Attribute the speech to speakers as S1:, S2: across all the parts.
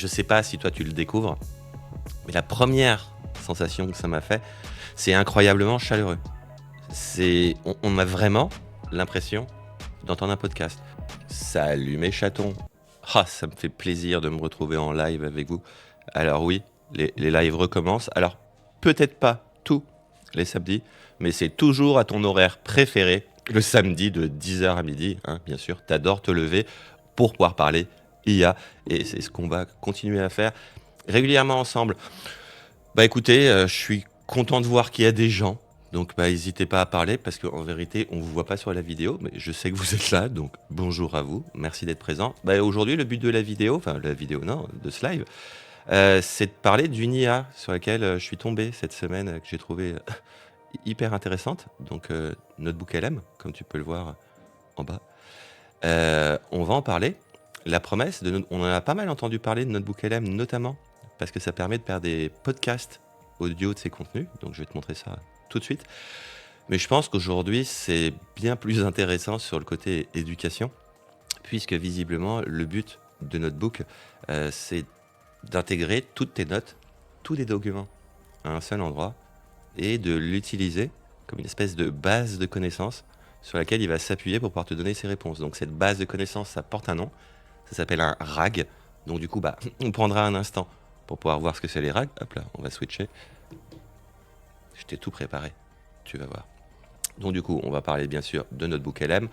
S1: je sais pas si toi tu le découvres, mais la première sensation que ça m'a fait, c'est incroyablement chaleureux. On a vraiment l'impression d'entendre un podcast. Salut mes chatons. Ah, ça me fait plaisir de me retrouver en live avec vous. Alors oui, les lives recommencent. Alors peut-être pas tous les samedis, mais c'est toujours à ton horaire préféré, le samedi de 10h à midi, hein, bien sûr. T'adores te lever pour pouvoir parler IA, et c'est ce qu'on va continuer à faire régulièrement ensemble. Bah écoutez, je suis content de voir qu'il y a des gens, donc bah n'hésitez pas à parler parce qu'en vérité on vous voit pas sur la vidéo, mais je sais que vous êtes là, donc bonjour à vous, merci d'être présent. Bah aujourd'hui le but de la vidéo, enfin la vidéo non, de ce live, c'est de parler d'une IA sur laquelle je suis tombé cette semaine, que j'ai trouvé hyper intéressante, donc Notebook LM, comme tu peux le voir en bas. On va en parler. La promesse, on en a pas mal entendu parler de Notebook LM, notamment parce que ça permet de faire des podcasts audio de ces contenus. Donc je vais te montrer ça tout de suite. Mais je pense qu'aujourd'hui, c'est bien plus intéressant sur le côté éducation, puisque visiblement, le but de Notebook, c'est d'intégrer toutes tes notes, tous les documents à un seul endroit et de l'utiliser comme une espèce de base de connaissances sur laquelle il va s'appuyer pour pouvoir te donner ses réponses. Donc cette base de connaissances, ça porte un nom, ça s'appelle un RAG. Donc du coup, bah, on prendra un instant pour pouvoir voir ce que c'est les RAG. Hop là, on va switcher. Je t'ai tout préparé, tu vas voir. Donc du coup, on va parler bien sûr de Notebook LM.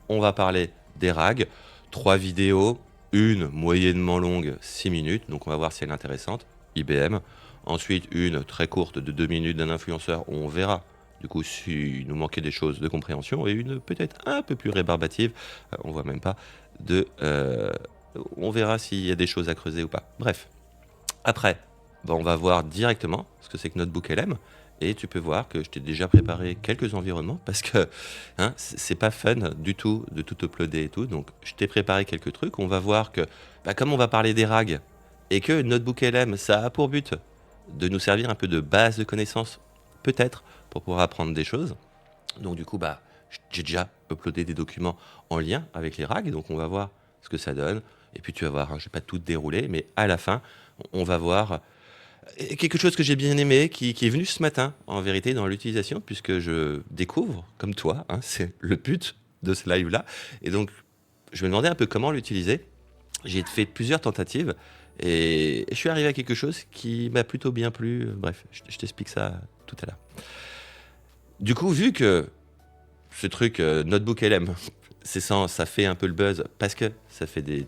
S1: On va parler des RAG. 3 vidéos, une moyennement longue, 6 minutes. Donc on va voir si elle est intéressante. IBM. Ensuite, une très courte de 2 minutes d'un influenceur. On verra du coup s'il nous manquait des choses de compréhension. Et une peut-être un peu plus rébarbative. On voit même pas on verra s'il y a des choses à creuser ou pas. Bref. Après, bah, on va voir directement ce que c'est que Notebook LM. Et tu peux voir que je t'ai déjà préparé quelques environnements parce que hein, c'est pas fun du tout de tout uploader et tout. Donc je t'ai préparé quelques trucs. On va voir que bah, comme on va parler des RAG et que Notebook LM, ça a pour but de nous servir un peu de base de connaissances, peut-être, pour pouvoir apprendre des choses. Donc du coup, bah, j'ai déjà uploadé des documents en lien avec les RAG. Donc on va voir ce que ça donne. Et puis tu vas voir, hein, je vais pas tout dérouler, mais à la fin, on va voir quelque chose que j'ai bien aimé, qui est venu ce matin, en vérité, dans l'utilisation, puisque je découvre, comme toi, hein, c'est le but de ce live-là. Et donc, je me demandais un peu comment l'utiliser. J'ai fait plusieurs tentatives et je suis arrivé à quelque chose qui m'a plutôt bien plu. Bref, je t'explique ça tout à l'heure. Du coup, vu que ce truc Notebook LM, ça fait un peu le buzz parce que ça fait des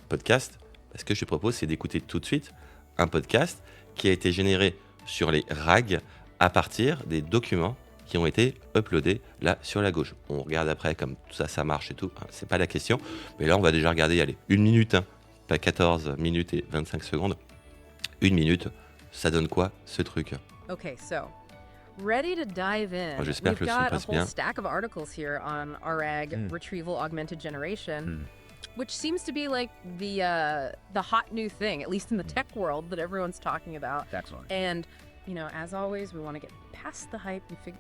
S1: podcasts, ce que je te propose, c'est d'écouter tout de suite un podcast qui a été généré sur les RAG à partir des documents qui ont été uploadés là sur la gauche. On regarde après comme tout ça, ça marche et tout, hein, c'est pas la question. Mais là, on va déjà regarder, allez, 1 minute, hein, pas 14 minutes et 25 secondes. 1 minute, ça donne quoi ce truc?
S2: Okay, so ready to dive in.
S1: J'espère
S2: We've
S1: que le son
S2: got a
S1: passe
S2: whole
S1: bien.
S2: stack of articles here on RAG, Retrieval Augmented Generation, which seems to be like the hot new thing, at least in the tech world, that everyone's talking about.
S3: Excellent.
S2: And, you know, as always, we want to get past the hype and figure.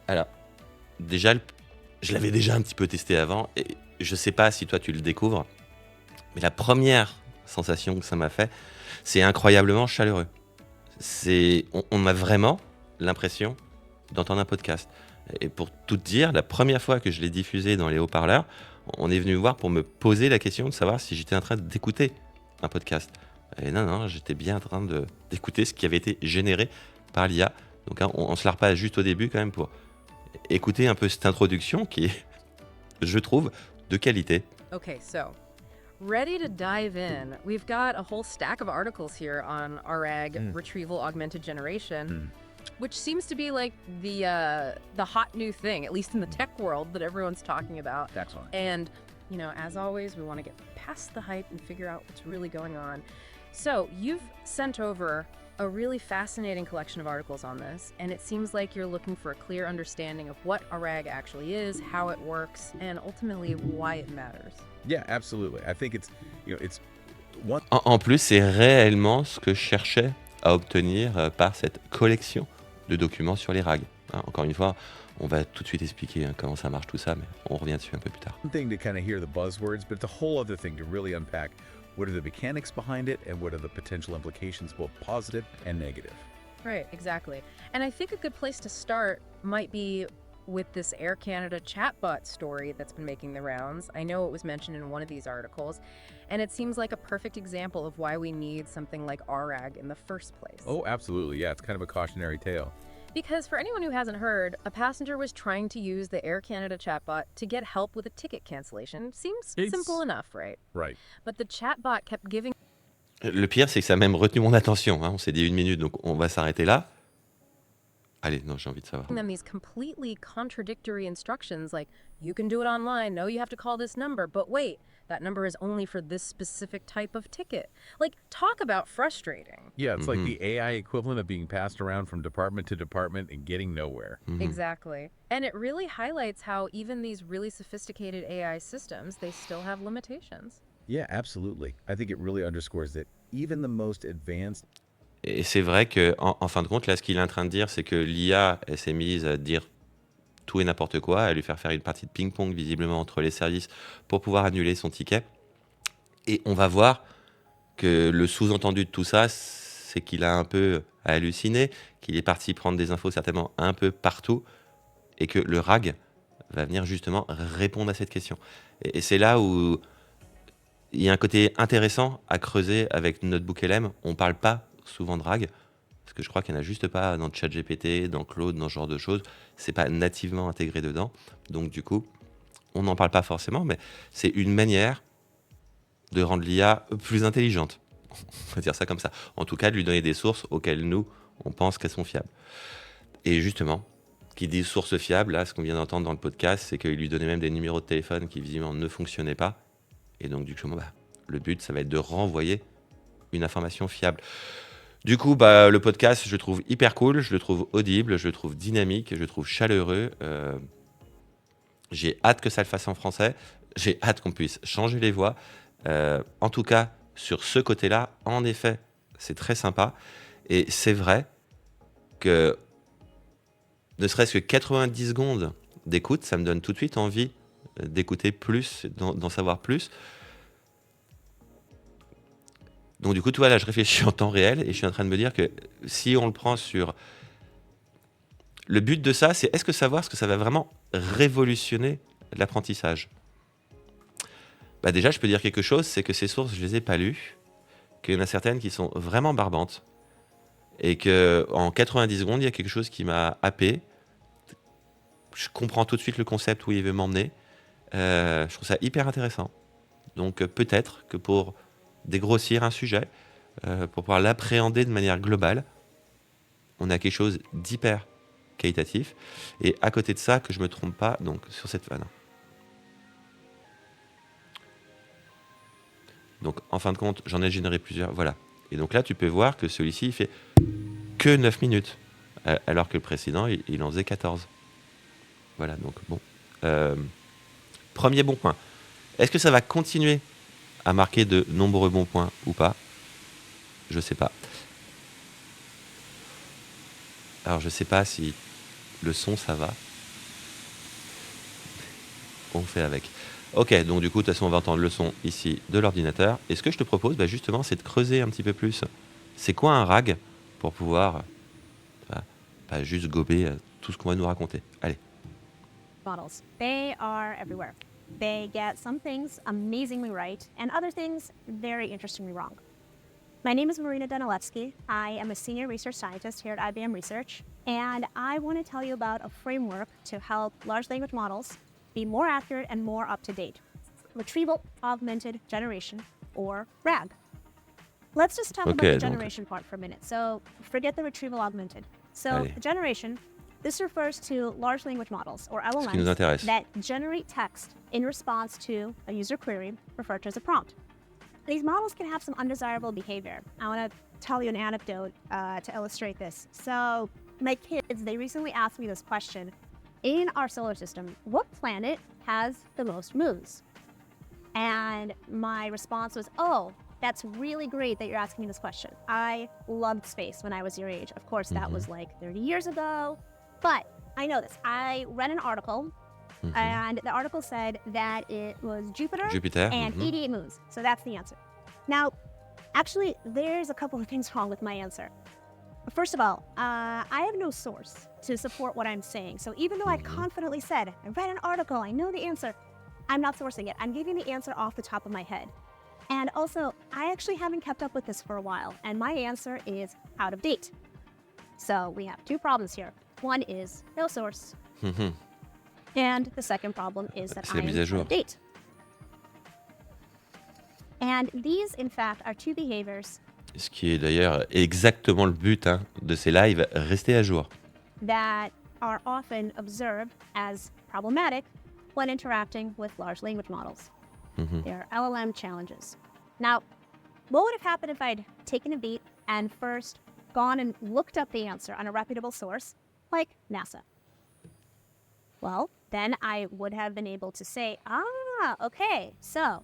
S1: Alors, déjà, je l'avais déjà un petit peu testé avant, et je sais pas si toi tu le découvres, mais la première sensation que ça m'a fait, c'est incroyablement chaleureux. On a vraiment l'impression d'entendre un podcast. Et pour tout te dire, la première fois que je l'ai diffusé dans les haut-parleurs, on est venu me voir pour me poser la question de savoir si j'étais en train d'écouter un podcast. Et non, j'étais bien en train d'écouter ce qui avait été généré par l'IA. Donc hein, on se la repasse juste au début quand même pour écouter un peu cette introduction qui est, je trouve, de qualité.
S2: Okay, so ready to dive in. We've got a whole stack of articles here on RAG, Retrieval Augmented Generation, which seems to be like the hot new thing, at least in the tech world, that everyone's talking about.
S3: Excellent.
S2: And, you know, as always, we want to get past the hype and figure out what's really going on. So you've sent over a really fascinating collection of articles on this, and it seems like you're looking for a clear understanding of what a RAG actually is, how it works, and ultimately why it matters.
S3: Yeah, absolutely. I think it's one.
S1: En plus, c'est réellement ce que je cherchais à obtenir par cette collection de documents sur les RAG. Hein, encore une fois, on va tout de suite expliquer comment ça marche tout ça, mais on revient dessus un peu plus tard.
S3: One thing to kind of hear the buzzwords, but it's a whole other thing to really unpack What are the mechanics behind it, and what are the potential implications, both positive and negative?
S2: Right, exactly. And I think a good place to start might be with this Air Canada chatbot story that's been making the rounds. I know it was mentioned in one of these articles, and it seems like a perfect example of why we need something like RAG in the first place.
S3: Oh, absolutely. Yeah, it's kind of a cautionary tale.
S2: Because for anyone who hasn't heard, a passenger was trying to use the Air Canada chatbot to get help with a ticket cancellation. Seems simple enough, right?
S3: Right.
S2: But the chatbot kept giving
S1: Le pire, c'est que ça a même retenu mon attention, hein. On s'est dit 1 minute, donc on va s'arrêter là. Allez, non, j'ai envie de savoir.
S2: them these completely contradictory instructions like, you can do it online, no, you have to call this number, but wait, that number is only for this specific type of ticket. Like, talk about frustrating.
S3: Yeah, it's like the AI equivalent of being passed around from department to department and getting nowhere.
S2: Exactly. And it really highlights how even these really sophisticated AI systems, they still have limitations.
S3: Yeah, absolutely. I think it really underscores that even the most advanced.
S1: Et c'est vrai qu'en fin de compte, là, ce qu'il est en train de dire, c'est que l'IA, elle s'est mise à dire tout et n'importe quoi, à lui faire une partie de ping-pong visiblement entre les services pour pouvoir annuler son ticket. Et on va voir que le sous-entendu de tout ça, c'est qu'il a un peu halluciné, qu'il est parti prendre des infos certainement un peu partout, et que le RAG va venir justement répondre à cette question. Et c'est là où il y a un côté intéressant à creuser avec Notebook LM. On ne parle pas souvent de RAG, parce que je crois qu'il n'y en a juste pas dans ChatGPT, dans Claude, dans ce genre de choses. C'est pas nativement intégré dedans. Donc du coup, on n'en parle pas forcément, mais c'est une manière de rendre l'IA plus intelligente. On va dire ça comme ça. En tout cas, de lui donner des sources auxquelles nous, on pense qu'elles sont fiables. Et justement, qui dit source fiable, là, ce qu'on vient d'entendre dans le podcast, c'est qu'il lui donnait même des numéros de téléphone qui visiblement ne fonctionnaient pas. Et donc, du coup, le but, ça va être de renvoyer une information fiable. Du coup, le podcast, je le trouve hyper cool, je le trouve audible, je le trouve dynamique, je le trouve chaleureux. J'ai hâte que ça le fasse en français. J'ai hâte qu'on puisse changer les voix. En tout cas, sur ce côté-là, en effet, c'est très sympa. Et c'est vrai que ne serait-ce que 90 secondes d'écoute, ça me donne tout de suite envie d'écouter plus, d'en savoir plus. Donc du coup, tu vois, là, je réfléchis en temps réel et je suis en train de me dire que si on le prend sur... Le but de ça, c'est est-ce que savoir ce que ça va vraiment révolutionner l'apprentissage ? Déjà, je peux dire quelque chose, c'est que ces sources, je les ai pas lues, qu'il y en a certaines qui sont vraiment barbantes et qu'en 90 secondes, il y a quelque chose qui m'a happé. Je comprends tout de suite le concept où il veut m'emmener. Je trouve ça hyper intéressant. Donc peut-être que pour dégrossir un sujet, pour pouvoir l'appréhender de manière globale, on a quelque chose d'hyper qualitatif. Et à côté de ça, que je me trompe pas, donc sur cette vanne. Donc en fin de compte, j'en ai généré plusieurs, voilà. Et donc là, tu peux voir que celui-ci, il fait que 9 minutes, alors que le précédent, il en faisait 14. Voilà, donc bon. Premier bon point. Est-ce que ça va continuer à marquer de nombreux bons points ou pas ? Je sais pas. Alors je sais pas si le son ça va. On fait avec. Ok, donc du coup, de toute façon, on va entendre le son ici de l'ordinateur. Et ce que je te propose, justement, c'est de creuser un petit peu plus. C'est quoi un RAG pour pouvoir pas juste gober tout ce qu'on va nous raconter. Allez.
S4: Models. They are everywhere. They get some things amazingly right and other things very interestingly wrong. My name is Marina Danilevsky. I am a senior research scientist here at IBM Research, and I want to tell you about a framework to help large language models be more accurate and more up-to-date. Retrieval Augmented Generation, or RAG. Let's just talk about the generation part for a minute. So forget the retrieval augmented. So generation, this refers to large language models, or LLMs, that generate text in response to a user query referred to as a prompt. These models can have some undesirable behavior. I want to tell you an anecdote to illustrate this. So my kids, they recently asked me this question. In our solar system, what planet has the most moons? And my response was, oh, that's really great that you're asking me this question. I loved space when I was your age. Of course, that was like 30 years ago. But I know this. I read an article, and the article said that it was Jupiter and 88 moons. So that's the answer. Now, actually, there's a couple of things wrong with my answer. First of all, I have no source to support what I'm saying. So even though I confidently said, I read an article, I know the answer, I'm not sourcing it. I'm giving the answer off the top of my head. And also, I actually haven't kept up with this for a while, and my answer is out of date. So we have two problems here. One is no source, and the second problem is that
S1: C'est
S4: I
S1: la mise
S4: am
S1: à
S4: out
S1: jour.
S4: of date. And these, in fact, are two behaviors
S1: Ce qui est d'ailleurs exactement le but de ces lives, rester à jour.
S4: that are often observed as problematic when interacting with large language models. They are LLM challenges. Now, what would have happened if I'd taken a beat and first gone and looked up the answer on a reputable source, like NASA? Well, then I would have been able to say, okay, so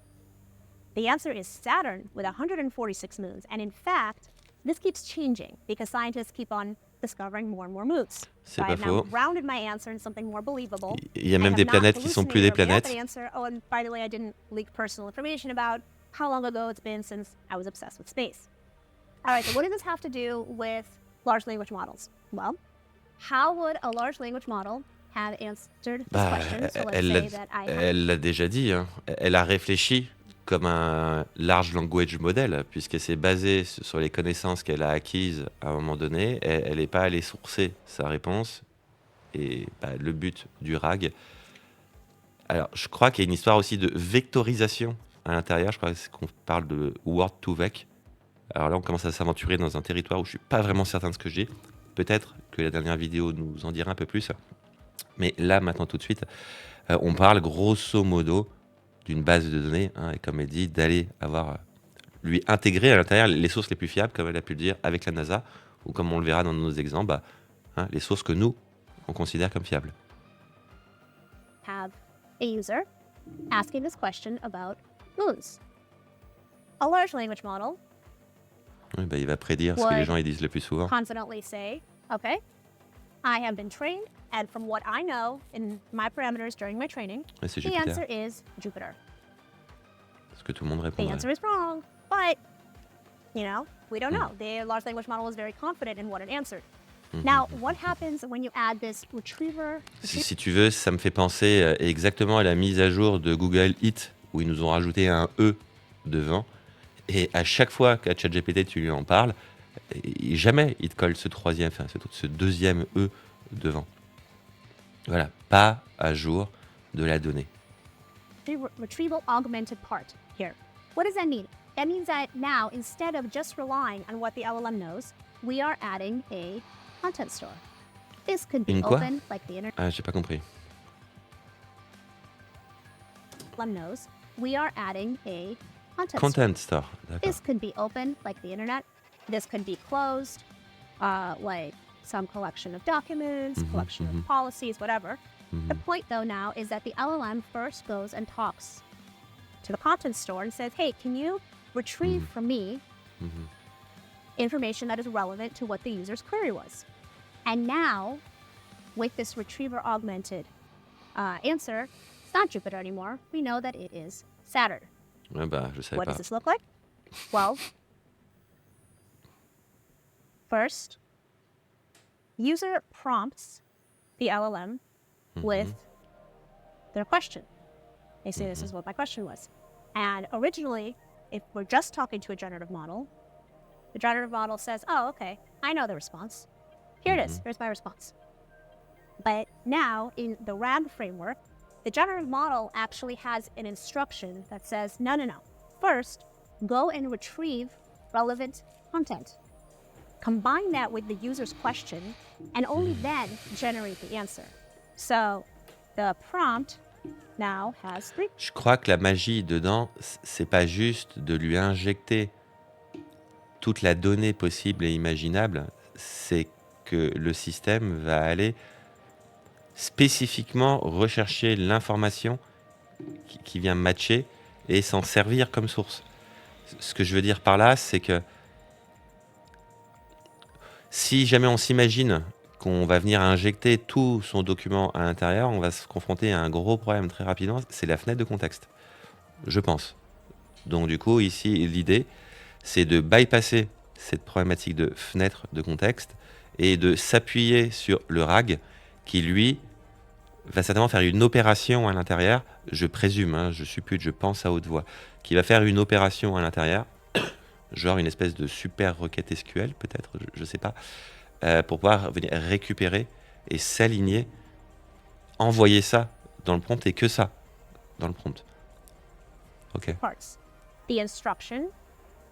S4: the answer is Saturn with 146 moons. And in fact, this keeps changing because scientists keep on discovering more and more moons.
S1: C'est
S4: So
S1: pas
S4: I've now
S1: faux.
S4: grounded my answer in something more believable.
S1: Il y a
S4: I
S1: même
S4: have
S1: des
S4: not
S1: planètes qui sont plus des
S4: hallucinated or made up
S1: planètes.
S4: an answer. Oh, and by the way, I didn't leak personal information about how long ago it's been since I was obsessed with space. All right, so what does this have to do with large language models? Well, how would a large language model have answered this
S1: Bah,
S4: question? So let's
S1: elle
S4: say
S1: l'a
S4: that I have
S1: elle l'a déjà dit, Elle a réfléchi comme un large language model, puisqu'elle s'est basée sur les connaissances qu'elle a acquises à un moment donné. Elle n'est pas allée sourcer sa réponse. Et le but du RAG. Alors, je crois qu'il y a une histoire aussi de vectorisation à l'intérieur. Je crois qu'on parle de Word2Vec. Alors là, on commence à s'aventurer dans un territoire où je ne suis pas vraiment certain de ce que je dis. Peut-être que la dernière vidéo nous en dira un peu plus. Mais là, maintenant, tout de suite, on parle grosso modo d'une base de données, et comme elle dit, d'aller lui intégrer à l'intérieur les sources les plus fiables, comme elle a pu le dire avec la NASA, ou comme on le verra dans nos exemples, les sources que nous, on considère comme fiables.
S4: have a user asking this question about moons. A large language model
S1: Oui, il va prédire ce que les gens ils disent le plus souvent.
S4: confidently say, okay, I have been trained, and from what I know in my parameters during my training,
S1: Et c'est
S4: the
S1: Jupiter.
S4: answer is Jupiter.
S1: Ce que tout le monde
S4: The
S1: répondrait.
S4: answer is wrong, but, we don't know. The large language model is very confident in what it answered. Now, what happens when you add this retriever?
S1: Si tu veux, ça me fait penser exactement à la mise à jour de Google It, où ils nous ont rajouté un E devant. Et à chaque fois qu'à ChatGPT, tu lui en parles, et jamais il te colle ce deuxième E devant. Voilà, pas à jour de la donnée.
S4: Retrieval augmented part here. What does that mean? That means that now, instead of just relying on what the LLM knows, we are adding a content store. This could be
S1: Une quoi?
S4: open like the internet
S1: Ah, j'ai pas compris.
S4: knows. We are adding a content store.
S1: Content Store, d'accord.
S4: This could be open like the internet. This could be closed, like some collection of documents, collection of policies, whatever. The point, though, now is that the LLM first goes and talks to the content store and says, hey, can you retrieve from me information that is relevant to what the user's query was? And now, with this retriever augmented answer, it's not Jupiter anymore. We know that it is Saturn.
S1: Ouais, je savais
S4: What
S1: pas.
S4: does this look like? Well, first, user prompts the LLM with their question. They say, this is what my question was. And originally, if we're just talking to a generative model, the generative model says, oh, okay, I know the response. Here it is. Here's my response. But now, in the RAG framework, the generative model actually has an instruction that says, no. First, go and retrieve relevant content. Combine that with the user's question, and only then generate the answer. So the prompt now has three.
S1: Je crois que la magie dedans, c'est pas juste de lui injecter toute la donnée possible et imaginable, c'est que le système va aller spécifiquement rechercher l'information qui vient matcher et s'en servir comme source. Ce que je veux dire par là, c'est que si jamais on s'imagine qu'on va venir injecter tout son document à l'intérieur, on va se confronter à un gros problème très rapidement, c'est la fenêtre de contexte. Je pense. Donc du coup, ici, l'idée, c'est de bypasser cette problématique de fenêtre de contexte et de s'appuyer sur le RAG qui, lui, va certainement faire une opération à l'intérieur, je présume, hein, je suppute, je pense à haute voix, qui va faire une opération à l'intérieur, genre une espèce de super requête SQL peut-être, je ne sais pas, pour pouvoir venir récupérer et s'aligner, envoyer ça dans le prompt et que ça dans le prompt. Ok.
S4: Parts. The instruction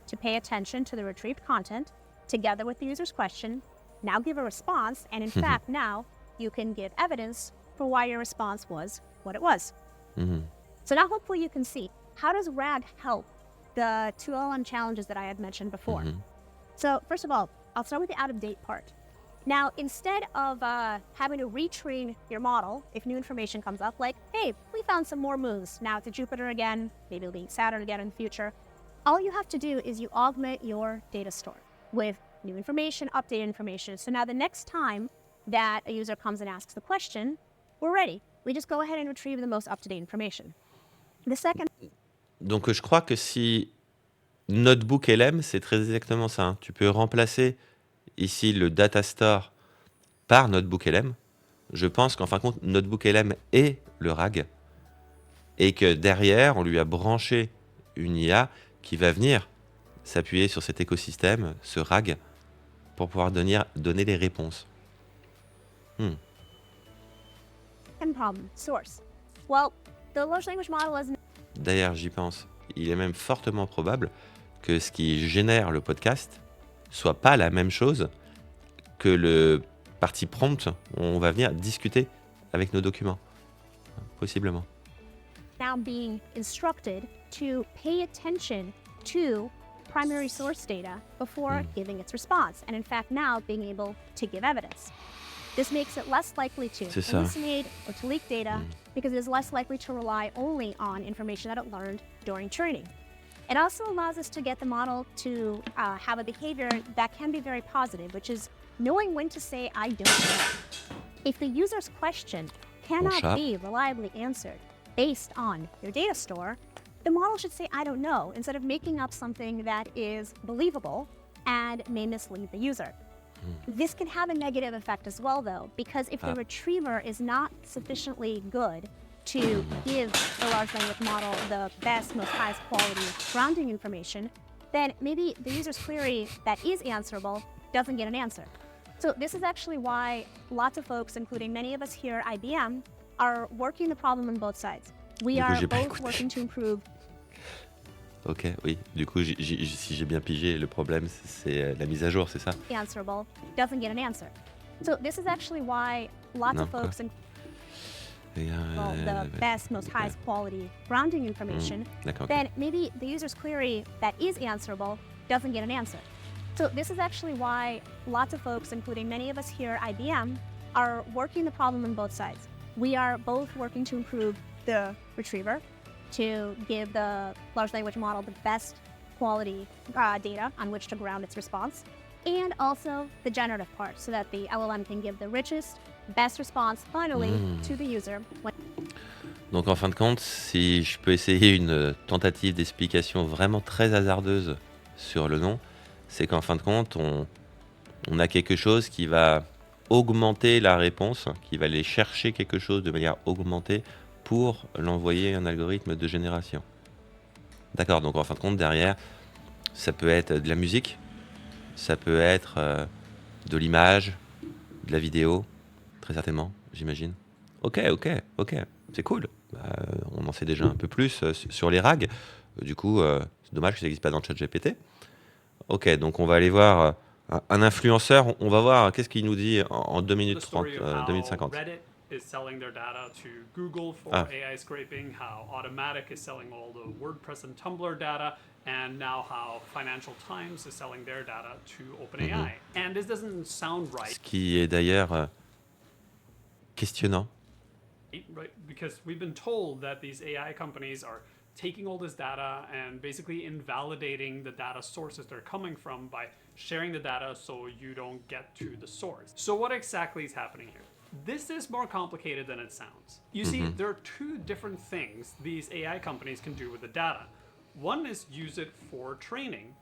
S4: to pay attention to the retrieved content together with the user's question, now give a response, and in fact, now you can give evidence for why your response was what it was.
S1: Mhm.
S4: So now hopefully you can see, how does RAG help the two LLM challenges that I had mentioned before? So first of all, I'll start with the out-of-date part. Now, instead of having to retrain your model if new information comes up, like, hey, we found some more moons, now it's a Jupiter again, maybe it'll be Saturn again in the future, all you have to do is you augment your data store with new information, updated information. So now the next time that a user comes and asks the question, we're ready. We just go ahead and retrieve the most up-to-date information. The second
S1: Donc je crois que si Notebook LM, c'est très exactement ça, hein. Tu peux remplacer ici le data store par Notebook LM. Je pense qu'en fin de compte, Notebook LM est le RAG et que derrière, on lui a branché une IA qui va venir s'appuyer sur cet écosystème, ce RAG, pour pouvoir donner les réponses.
S4: problem, source. Well, the large language model isn't
S1: D'ailleurs, j'y pense. Il est même fortement probable que ce qui génère le podcast soit pas la même chose que le partie prompt où on va venir discuter avec nos documents. Possiblement.
S4: now being instructed to pay attention to primary source data before giving its response, and in fact now being able to give evidence. This makes it less likely to
S1: C'est ça.
S4: hallucinate or to leak data because it is less likely to rely only on information that it learned during training. It also allows us to get the model to have a behavior that can be very positive, which is knowing when to say, I don't know. If the user's question cannot
S1: chat.
S4: be reliably answered based on your data store, the model should say, I don't know, instead of making up something that is believable and may mislead the user. This can have a negative effect as well, though, because if the retriever is not sufficiently good to give the large language model the best, most highest quality grounding information, then maybe the user's query that is answerable doesn't get an answer. So this is actually why lots of folks, including many of us here at IBM, are working the problem on both sides. We
S1: Du coup,
S4: are
S1: j'ai pas
S4: both
S1: écouté.
S4: working to improve
S1: Ok, oui. Du coup, si j'ai bien pigé, le problème, c'est la mise à jour, c'est ça?
S4: answerable, doesn't get an answer. So this is actually why lots
S1: No,
S4: of folks,
S1: Et,
S4: the best, most highest quality grounding information,
S1: D'accord. ok.
S4: then maybe the user's query that is answerable doesn't get an answer. So this is actually why lots of folks, including many of us here at IBM, are working the problem on both sides. We are both working to improve the retriever, to give the large language model the best quality data on which to ground its response, and also the generative part, so that the LLM can give the richest, best response finally to the user.
S1: Donc en fin de compte, si je peux essayer une tentative d'explication vraiment très hasardeuse sur le nom, c'est qu'en fin de compte, on a quelque chose qui va augmenter la réponse, qui va aller chercher quelque chose de manière augmentée pour l'envoyer à un algorithme de génération. D'accord, donc en fin de compte, derrière, ça peut être de la musique, ça peut être de l'image, de la vidéo, très certainement, j'imagine. Ok, c'est cool. On en sait déjà un peu plus sur les RAG. Du coup, c'est dommage que ça n'existe pas dans ChatGPT. Ok, donc on va aller voir un influenceur. On va voir qu'est-ce qu'il nous dit en 2 minutes
S5: The
S1: 30,
S5: story of how
S1: 2 minutes 50.
S5: Reddit is selling their data to Google for
S1: Ah.
S5: AI scraping, how Automatic is selling all the WordPress and Tumblr data, and now how Financial Times is selling their data to OpenAI. And this doesn't sound right,
S1: Ce qui est d'ailleurs questionnant.
S5: right? Because we've been told that these AI companies are taking all this data and basically invalidating the data sources they're coming from by sharing the data so you don't get to the source. So what exactly is happening here? This is more complicated than it sounds. You see, there are two different things these AI companies can do with the data. One is use it for training,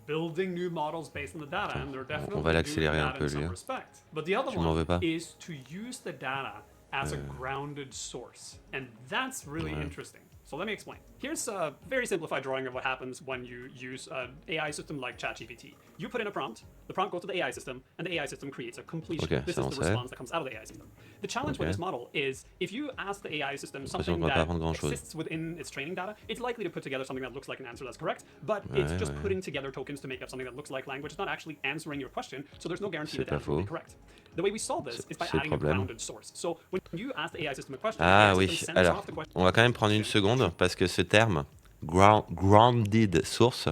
S5: building new models based on the data, and they're definitely
S1: on va
S5: doing
S1: l'accélérer un
S5: that
S1: peu,
S5: in some
S1: lui, hein.
S5: respect. But the other
S1: Tu m'en veux pas?
S5: one is to use the data as a grounded source, and that's really interesting. So let me explain. Here's a very simplified drawing of what happens when you use an AI system like ChatGPT. You put in a prompt, the prompt goes to the AI system, and the AI system creates a completion.
S1: Ok,
S5: This
S1: ça
S5: is
S1: on
S5: the
S1: sait.
S5: response that comes out of the AI system. The challenge with
S1: Ok.
S5: this model is if you ask the AI system
S1: l'impression
S5: something
S1: qu'on va pas
S5: that
S1: apprendre grand-chose.
S5: exists within its training data, it's likely to put together something that looks like an answer that's correct, but it's
S1: Ouais,
S5: just
S1: ouais.
S5: putting together tokens to make up something that looks like language. It's not actually answering your question, so there's no guarantee
S1: C'est
S5: that the
S1: pas
S5: answer will be
S1: faux.
S5: correct. The way we solve this is by
S1: C'est le
S5: adding a
S1: problème.
S5: grounded source. So when you ask the AI system a question,
S1: Ah
S5: the AI
S1: oui,
S5: system sends
S1: alors,
S5: off the question.
S1: on va quand même prendre une seconde, parce que ce terme, grounded source,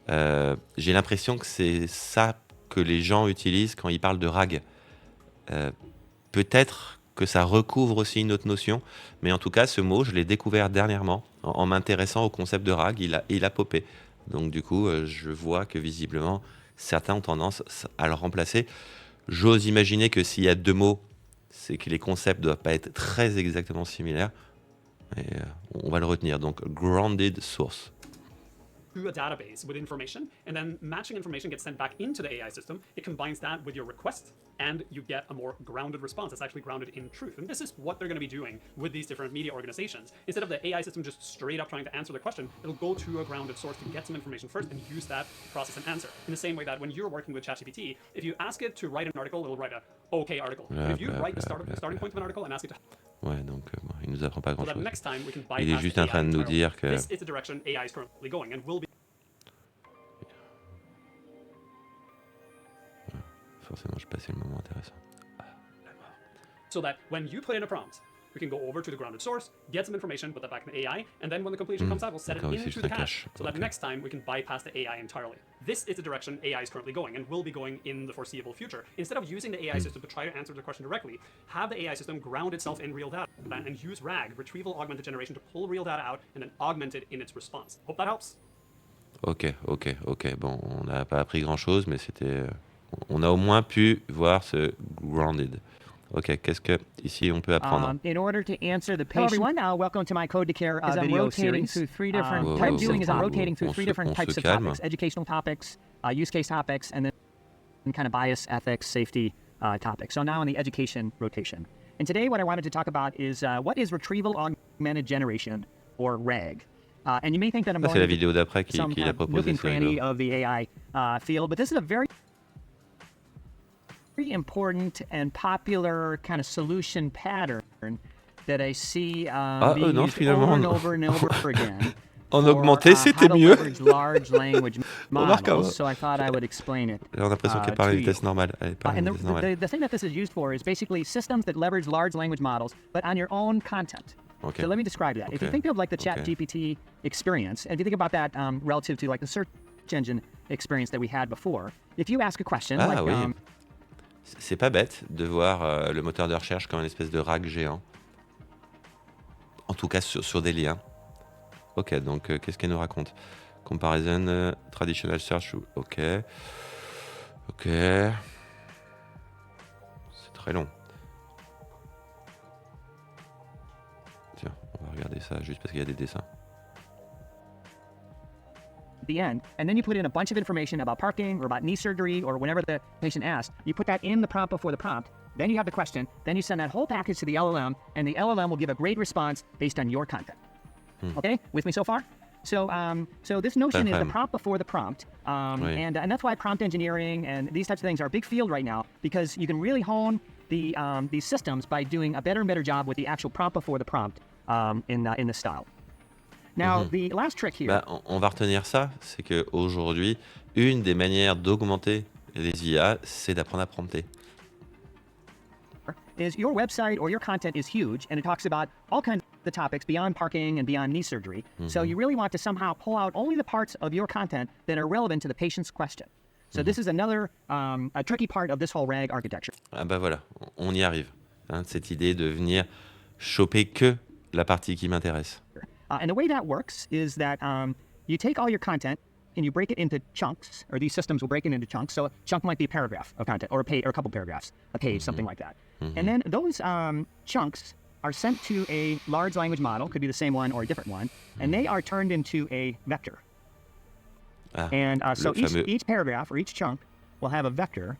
S1: j'ai l'impression que c'est ça que les gens utilisent quand ils parlent de RAG. Peut-être que ça recouvre aussi une autre notion, mais en tout cas, ce mot, je l'ai découvert dernièrement, en m'intéressant au concept de RAG, il a popé. Donc du coup, je vois que visiblement, certains ont tendance à le remplacer. J'ose imaginer que s'il y a deux mots, c'est que les concepts ne doivent pas être très exactement similaires. Et on va le retenir. Donc, grounded source.
S5: To a database with information, and then matching information gets sent back into the AI system. It combines that with your request, and you get a more grounded response that's actually grounded in truth. And this is what they're going to be doing with these different media organizations. Instead of the AI system just straight up trying to answer the question, it'll go to a grounded source to get some information first and use that to process an answer. In the same way that when you're working with ChatGPT, if you ask it to write an article, it'll write a okay article.
S1: Blah,
S5: And if you
S1: blah,
S5: write the
S1: blah, blah,
S5: starting
S1: blah.
S5: point of an article and ask it to
S1: Ouais, donc bon, il nous apprend pas
S5: so that
S1: grand-chose.
S5: next time we can
S1: Il est
S5: bypass
S1: juste
S5: the
S1: en train de nous
S5: entirely.
S1: dire que
S5: This is the direction AI is currently going and will be.
S1: forcément, je passais le moment intéressant.
S5: So that when you put in a prompt, we can go over to the grounded source, get some information, put that back in the AI, and then when the completion comes out, we'll set it
S1: D'accord, oui, c'est
S5: into
S1: juste
S5: the
S1: un
S5: cache,
S1: cache.
S5: so that
S1: Ok.
S5: next time we can bypass the AI entirely. This is the direction AI is currently going and will be going in the foreseeable future. Instead of using the AI system to try to answer the question directly, have the AI system ground itself in real data and use RAG, retrieval augmented generation, to pull real data out and then augment it in its response. Hope that helps.
S1: Ok. Bon, on n'a pas appris grand-chose, mais c'était... on a au moins pu voir ce grounded. Ok, qu'est-ce que ici on peut apprendre?
S6: In order to answer the
S7: Hello,
S6: patient,
S7: everyone. Welcome to my Code to Care
S6: as I'm
S7: video
S6: rotating
S7: series.
S6: through three different
S1: Whoa,
S7: What I'm
S1: whoa,
S7: doing is I'm
S1: whoa,
S7: rotating
S1: whoa.
S7: through
S1: On
S7: three
S1: se-
S7: different
S1: on
S7: types
S1: se
S7: of
S1: calme.
S7: topics: educational topics, use case topics, and then kind of bias, ethics, safety topics. So now in the education rotation. And today, what I wanted to talk about is what is retrieval augmented generation, or RAG. And you may think that I'm
S1: Ça,
S7: going
S1: c'est la
S7: into
S1: vidéo d'après
S7: some
S1: qu'il
S7: kind
S1: a
S7: of nook
S1: proposé.
S7: and
S1: C'est
S7: cranny
S1: rigolo.
S7: of the AI field, but this is a very important and popular kind of solution pattern that I see being
S1: non,
S7: used
S1: finalement,
S7: over and
S1: non.
S7: over and over again.
S1: En
S7: for,
S1: augmenté,
S7: how
S1: c'était
S7: to
S1: mieux.
S7: leverage large language
S1: Remarquable.
S7: models. So I thought I would explain it.
S1: J'ai l'impression qu'elle
S7: to
S1: parle à
S7: you.
S1: vitesse normale. Elle parle à
S7: And
S1: vitesse normale.
S7: the thing that this is used for is basically systems that leverage large language models, but on your own content.
S1: Ok.
S7: So let me describe that. If you
S1: Okay.
S7: think of like the
S1: Okay.
S7: ChatGPT experience, and if you think about that relative to like the search engine experience that we had before, if you ask a question
S1: Ah
S7: like,
S1: oui. C'est pas bête de voir le moteur de recherche comme une espèce de RAG géant. En tout cas, sur des liens. Ok, donc qu'est-ce qu'elle nous raconte? Comparison, traditional search. Ok. C'est très long. Tiens, on va regarder ça juste parce qu'il y a des dessins.
S7: at the end, and then you put in a bunch of information about parking or about knee surgery or whenever the patient asks. You put that in the prompt before the prompt. Then you have the question. Then you send that whole package to the LLM, and the LLM will give a great response based on your content. Okay, with me so far? So, so this notion is the prompt before the prompt,
S1: Oui.
S7: and that's why prompt engineering and these types of things are a big field right now, because you can really hone these systems by doing a better and better job with the actual prompt before the prompt in the style. Now, the last trick here.
S1: Bah, on va retenir ça, c'est qu'aujourd'hui, une des manières d'augmenter les IA, c'est d'apprendre à prompter.
S7: Is your website or your content is huge, and it talks about all kinds of the topics beyond parking and beyond knee surgery. So you really want to somehow pull out only the parts of your content that are relevant to the patient's question. So this is another a tricky part of this whole RAG architecture.
S1: Ah bah voilà, on y arrive. Hein, cette idée de venir choper que la partie qui m'intéresse.
S7: And the way that works is that you take all your content and you break it into chunks, or these systems will break it into chunks. So a chunk might be a paragraph of content, or a page, or a couple paragraphs, a page, something like that. And then those chunks are sent to a large language model, could be the same one or a different one, and they are turned into a vector.
S1: Ah,
S7: And so
S1: le fameux.
S7: each paragraph or each chunk will have a vector.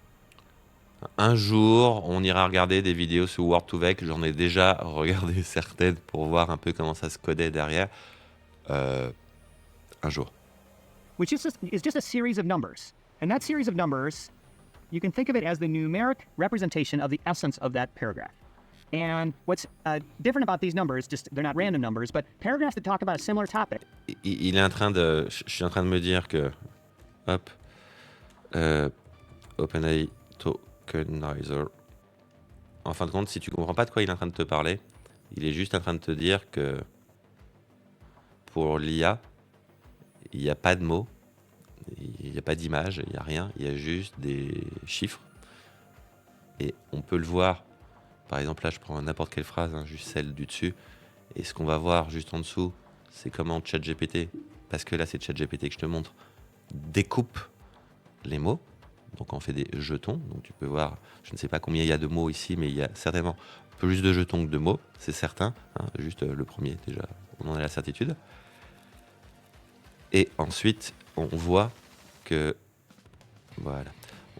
S1: Un jour, on ira regarder des vidéos sur Word2Vec. J'en ai déjà regardé certaines pour voir un peu comment ça se codait derrière. Un jour.
S7: Which is just a series of numbers. And that series of numbers, you can think of it as the numeric representation of the essence of that paragraph. And what's different about these numbers, just they're not random numbers, but paragraphs that talk about a similar topic.
S1: Il est en train de. Je suis en train de me dire que. Hop. OpenAI Tokenizer. En fin de compte, si tu comprends pas de quoi il est en train de te parler, il est juste en train de te dire que pour l'IA, il n'y a pas de mots, il n'y a pas d'image, il n'y a rien, il y a juste des chiffres. Et on peut le voir, par exemple là je prends n'importe quelle phrase, hein, juste celle du dessus, et ce qu'on va voir juste en dessous, c'est comment ChatGPT, parce que là c'est ChatGPT que je te montre, découpe les mots. Donc on fait des jetons, donc tu peux voir, je ne sais pas combien il y a de mots ici, mais il y a certainement plus de jetons que de mots, c'est certain, hein, juste le premier déjà, on en a la certitude. Et ensuite, on voit que, voilà,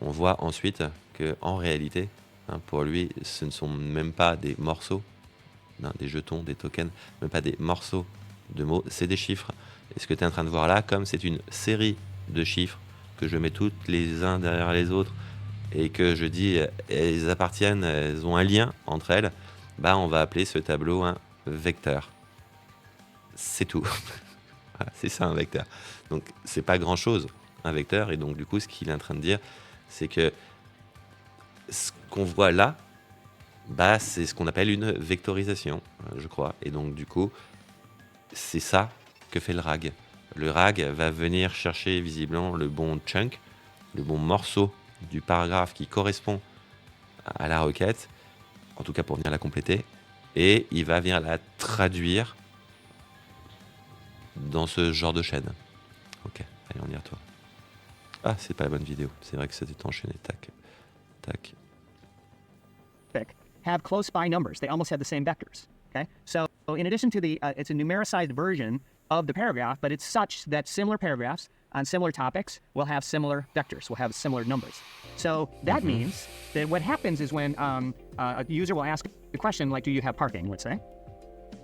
S1: on voit ensuite que en réalité, hein, pour lui, ce ne sont même pas des morceaux, hein, des jetons, des tokens, même pas des morceaux de mots, c'est des chiffres. Et ce que tu es en train de voir là, comme c'est une série de chiffres que je mets toutes les uns derrière les autres et que je dis elles appartiennent, elles ont un lien entre elles, bah on va appeler ce tableau un vecteur. C'est tout. Voilà, c'est ça un vecteur. Donc c'est pas grand chose un vecteur, et donc du coup ce qu'il est en train de dire, c'est que ce qu'on voit là, bah c'est ce qu'on appelle une vectorisation, je crois. Et donc du coup c'est ça que fait le RAG. Le RAG va venir chercher visiblement le bon chunk, le bon morceau du paragraphe qui correspond à la requête, en tout cas pour venir la compléter, et il va venir la traduire dans ce genre de chaîne. Ok, allez, on y retourne. Ah, c'est pas la bonne vidéo. C'est vrai que c'était enchaîné. Tac, tac.
S7: Have close by numbers. They almost have the same vectors. Okay, so in addition to the, it's a numericized version of the paragraph, but it's such that similar paragraphs on similar topics will have similar vectors, will have similar numbers. So that means that what happens is when a user will ask a question like, do you have parking, let's say,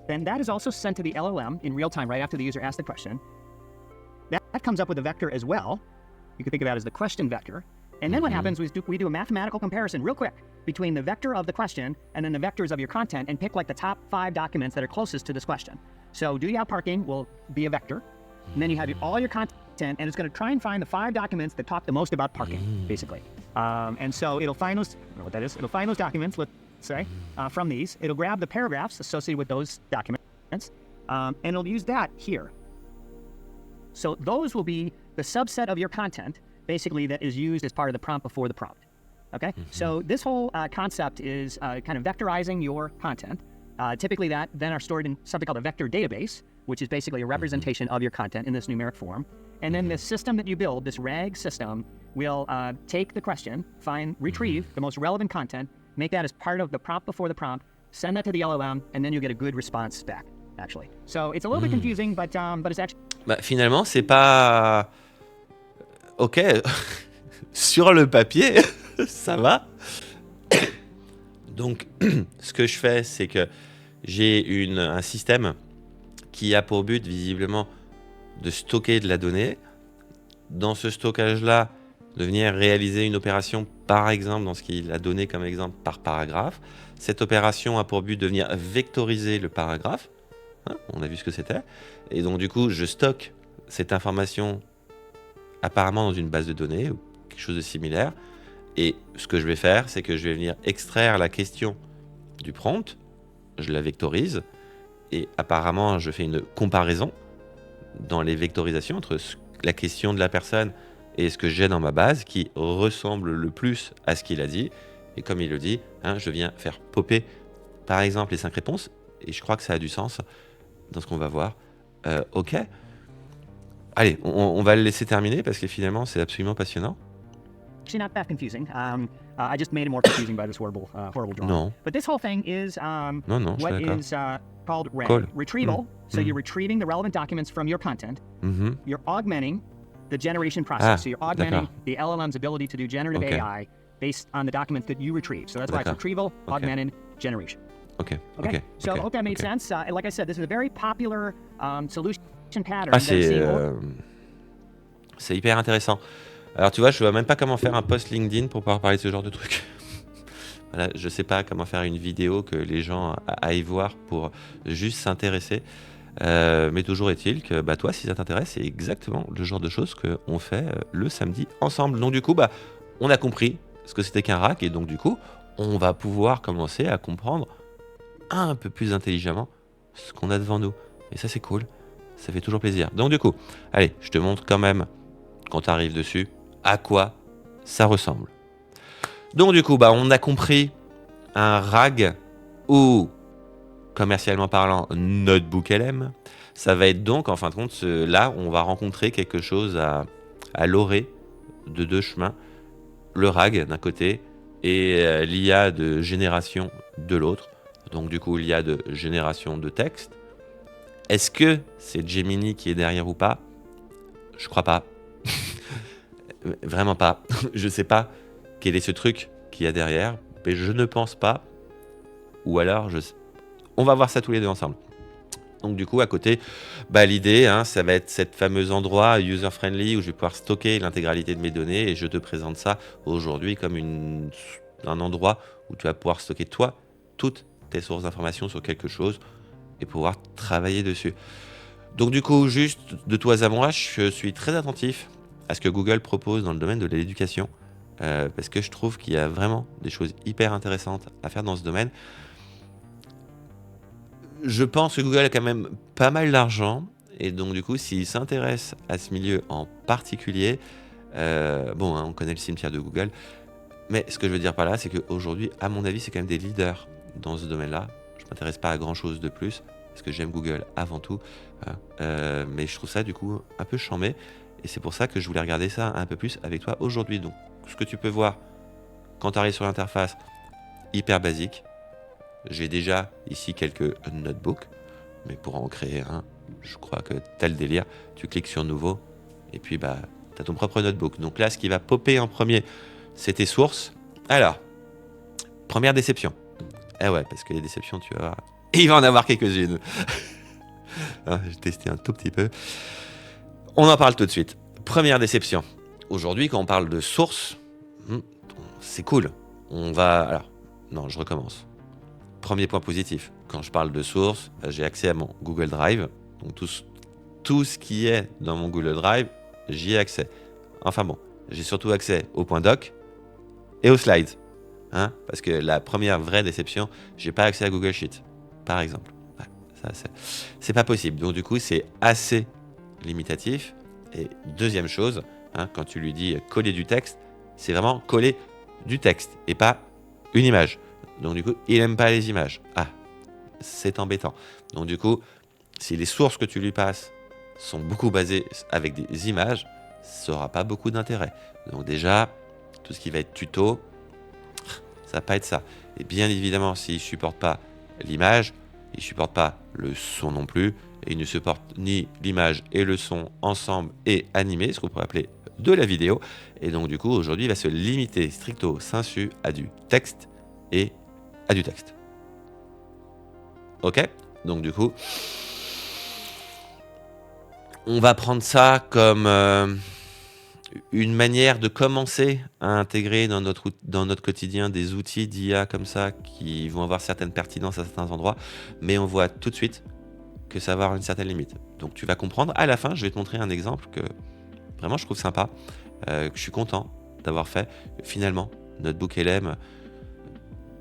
S7: then that is also sent to the LLM in real time right after the user asks the question. That comes up with a vector as well. You can think of that as the question vector. And then what happens is we do a mathematical comparison real quick between the vector of the question and then the vectors of your content and pick like the top 5 documents that are closest to this question. So do you have parking will be a vector. And then you have all your content, and it's going to try and find the 5 documents that talk the most about parking, basically. And so it'll find those, I don't know what that is, it'll find those documents, let's say, from these. It'll grab the paragraphs associated with those documents, and it'll use that here. So those will be the subset of your content, basically, that is used as part of the prompt before the prompt. Okay? So this whole concept is kind of vectorizing your content. Typically that then are stored in something called a vector database, which is basically a representation of your content in this numeric form. And then the system that you build, this RAG system, will take the question, retrieve the most relevant content, make that as part of the prompt before the prompt, send that to the LLM, and then you get a good response back, actually. So it's a little bit confusing, but it's actually...
S1: Bah, finalement, c'est pas... Ok, sur le papier, ça va. Donc, ce que je fais, c'est que j'ai un système qui a pour but, visiblement, de stocker de la donnée. Dans ce stockage-là, de venir réaliser une opération, par exemple, dans ce qu'il a donné comme exemple, par paragraphe. Cette opération a pour but de venir vectoriser le paragraphe. Hein, on a vu ce que c'était. Et donc, du coup, je stocke cette information apparemment dans une base de données ou quelque chose de similaire. Et ce que je vais faire, c'est que je vais venir extraire la question du prompt, je la vectorise, et apparemment, je fais une comparaison dans les vectorisations entre la question de la personne et ce que j'ai dans ma base qui ressemble le plus à ce qu'il a dit. Et comme il le dit, hein, je viens faire popper, par exemple, les 5 réponses, et je crois que ça a du sens dans ce qu'on va voir. Ok. Allez, on va le laisser terminer parce que finalement, c'est absolument passionnant.
S7: actually not that confusing. I just made it more confusing by this horrible drawing.
S1: Non.
S7: But this whole thing is
S1: Non, je suis
S7: what
S1: d'accord.
S7: is called
S1: Cool.
S7: retrieval. So you're retrieving the relevant documents from your content.
S1: Mhm.
S7: You're augmenting the generation process. So you're augmenting
S1: d'accord.
S7: the LLM's ability to do generative
S1: Okay.
S7: AI based on the documents that you retrieve. So that's why it's
S1: D'accord.
S7: retrieval, augmented, generation.
S1: Ok.
S7: Okay.
S1: Ok.
S7: So I
S1: ok,
S7: hope that made
S1: ok.
S7: sense. And like I said, this is a very popular solution pattern.
S1: Ah,
S7: that is seen
S1: c'est hyper intéressant. Alors, tu vois, je vois même pas comment faire un post LinkedIn pour pouvoir parler de ce genre de truc. Voilà, je sais pas comment faire une vidéo que les gens aillent voir pour juste s'intéresser. Mais toujours est-il que bah, toi, si ça t'intéresse, c'est exactement le genre de choses qu'on fait le samedi ensemble. Donc du coup, bah, on a compris ce que c'était qu'un RAC et donc du coup, on va pouvoir commencer à comprendre un peu plus intelligemment ce qu'on a devant nous. Et ça, c'est cool. Ça fait toujours plaisir. Donc du coup, allez, je te montre quand même, quand tu arrives dessus, à quoi ça ressemble. Donc du coup, bah, on a compris un RAG ou, commercialement parlant, Notebook LM. Ça va être donc, en fin de compte, là, on va rencontrer quelque chose à l'orée de deux chemins. Le RAG d'un côté et l'IA de génération de l'autre. Donc du coup, l'IA de génération de texte. Est-ce que c'est Gemini qui est derrière ou pas? Je crois pas. Vraiment pas. Je sais pas quel est ce truc qu'il y a derrière, mais je ne pense pas. Ou alors, on va voir ça tous les deux ensemble. Donc du coup, à côté, bah, l'idée, hein, ça va être cet fameux endroit user-friendly où je vais pouvoir stocker l'intégralité de mes données et je te présente ça aujourd'hui comme un endroit où tu vas pouvoir stocker toi toutes tes sources d'informations sur quelque chose et pouvoir travailler dessus. Donc du coup, juste de toi à moi, je suis très attentif à ce que Google propose dans le domaine de l'éducation parce que je trouve qu'il y a vraiment des choses hyper intéressantes à faire dans ce domaine. Je pense que Google a quand même pas mal d'argent et donc du coup, s'il s'intéresse à ce milieu en particulier, bon, hein, on connaît le cimetière de Google, mais ce que je veux dire par là, c'est qu'aujourd'hui, à mon avis, c'est quand même des leaders dans ce domaine-là. Je ne m'intéresse pas à grand-chose de plus parce que j'aime Google avant tout, hein. Mais je trouve ça du coup un peu chambé et c'est pour ça que je voulais regarder ça un peu plus avec toi aujourd'hui. Donc, ce que tu peux voir quand tu arrives sur l'interface, hyper basique. J'ai déjà ici quelques notebooks, mais pour en créer un, je crois que tel délire, tu cliques sur nouveau et puis bah, tu as ton propre notebook. Donc là, ce qui va popper en premier, c'est tes sources. Alors, première déception. Eh ouais, parce que les déceptions, tu vas voir, il va en avoir quelques-unes. J'ai testé un tout petit peu. On en parle tout de suite. Première déception. Aujourd'hui, quand on parle de sources, c'est cool. On va... Alors, non, je recommence. Premier point positif. Quand je parle de sources, j'ai accès à mon Google Drive. Donc tout ce qui est dans mon Google Drive, j'y ai accès. Enfin bon, j'ai surtout accès au point doc et aux slides. Hein, parce que la première vraie déception, j'ai pas accès à Google Sheet, par exemple. Ouais, ça, c'est pas possible. Donc du coup, c'est assez limitatif. Et deuxième chose, hein, quand tu lui dis coller du texte, c'est vraiment coller du texte et pas une image. Donc du coup, il n'aime pas les images. Ah, c'est embêtant. Donc du coup, si les sources que tu lui passes sont beaucoup basées avec des images, ça n'aura pas beaucoup d'intérêt. Donc déjà, tout ce qui va être tuto, ça va pas être ça. Et bien évidemment, s'il ne supporte pas l'image, il ne supporte pas le son non plus, et il ne supporte ni l'image et le son ensemble et animé, ce qu'on pourrait appeler de la vidéo. Et donc du coup, aujourd'hui, il va se limiter stricto sensu à du texte et à du texte. Ok? Donc du coup, on va prendre ça comme une manière de commencer à intégrer dans notre quotidien des outils d'IA comme ça qui vont avoir certaines pertinences à certains endroits, mais on voit tout de suite que ça va avoir une certaine limite. Donc tu vas comprendre. À la fin, je vais te montrer un exemple que vraiment je trouve sympa, que je suis content d'avoir fait. Finalement, Notebook LM,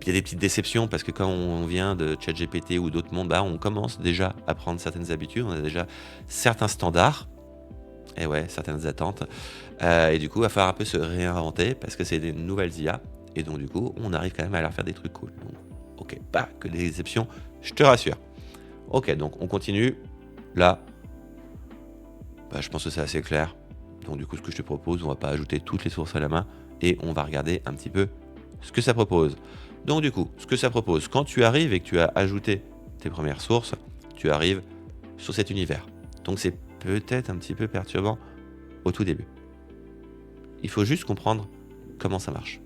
S1: il y a des petites déceptions parce que quand on vient de ChatGPT ou d'autres mondes, bah, on commence déjà à prendre certaines habitudes, on a déjà certains standards, et ouais, certaines attentes. Et du coup, il va falloir un peu se réinventer parce que c'est des nouvelles IA. Et donc, du coup, on arrive quand même à leur faire des trucs cool. Donc, ok, pas que des exceptions, je te rassure. Ok, donc on continue. Là, bah, je pense que c'est assez clair. Donc, du coup, ce que je te propose, on va pas ajouter toutes les sources à la main. et on va regarder un petit peu ce que ça propose. Donc du coup, ce que ça propose, quand tu arrives et que tu as ajouté tes premières sources, tu arrives sur cet univers. Donc c'est peut-être un petit peu perturbant au tout début. Il faut juste comprendre comment ça marche.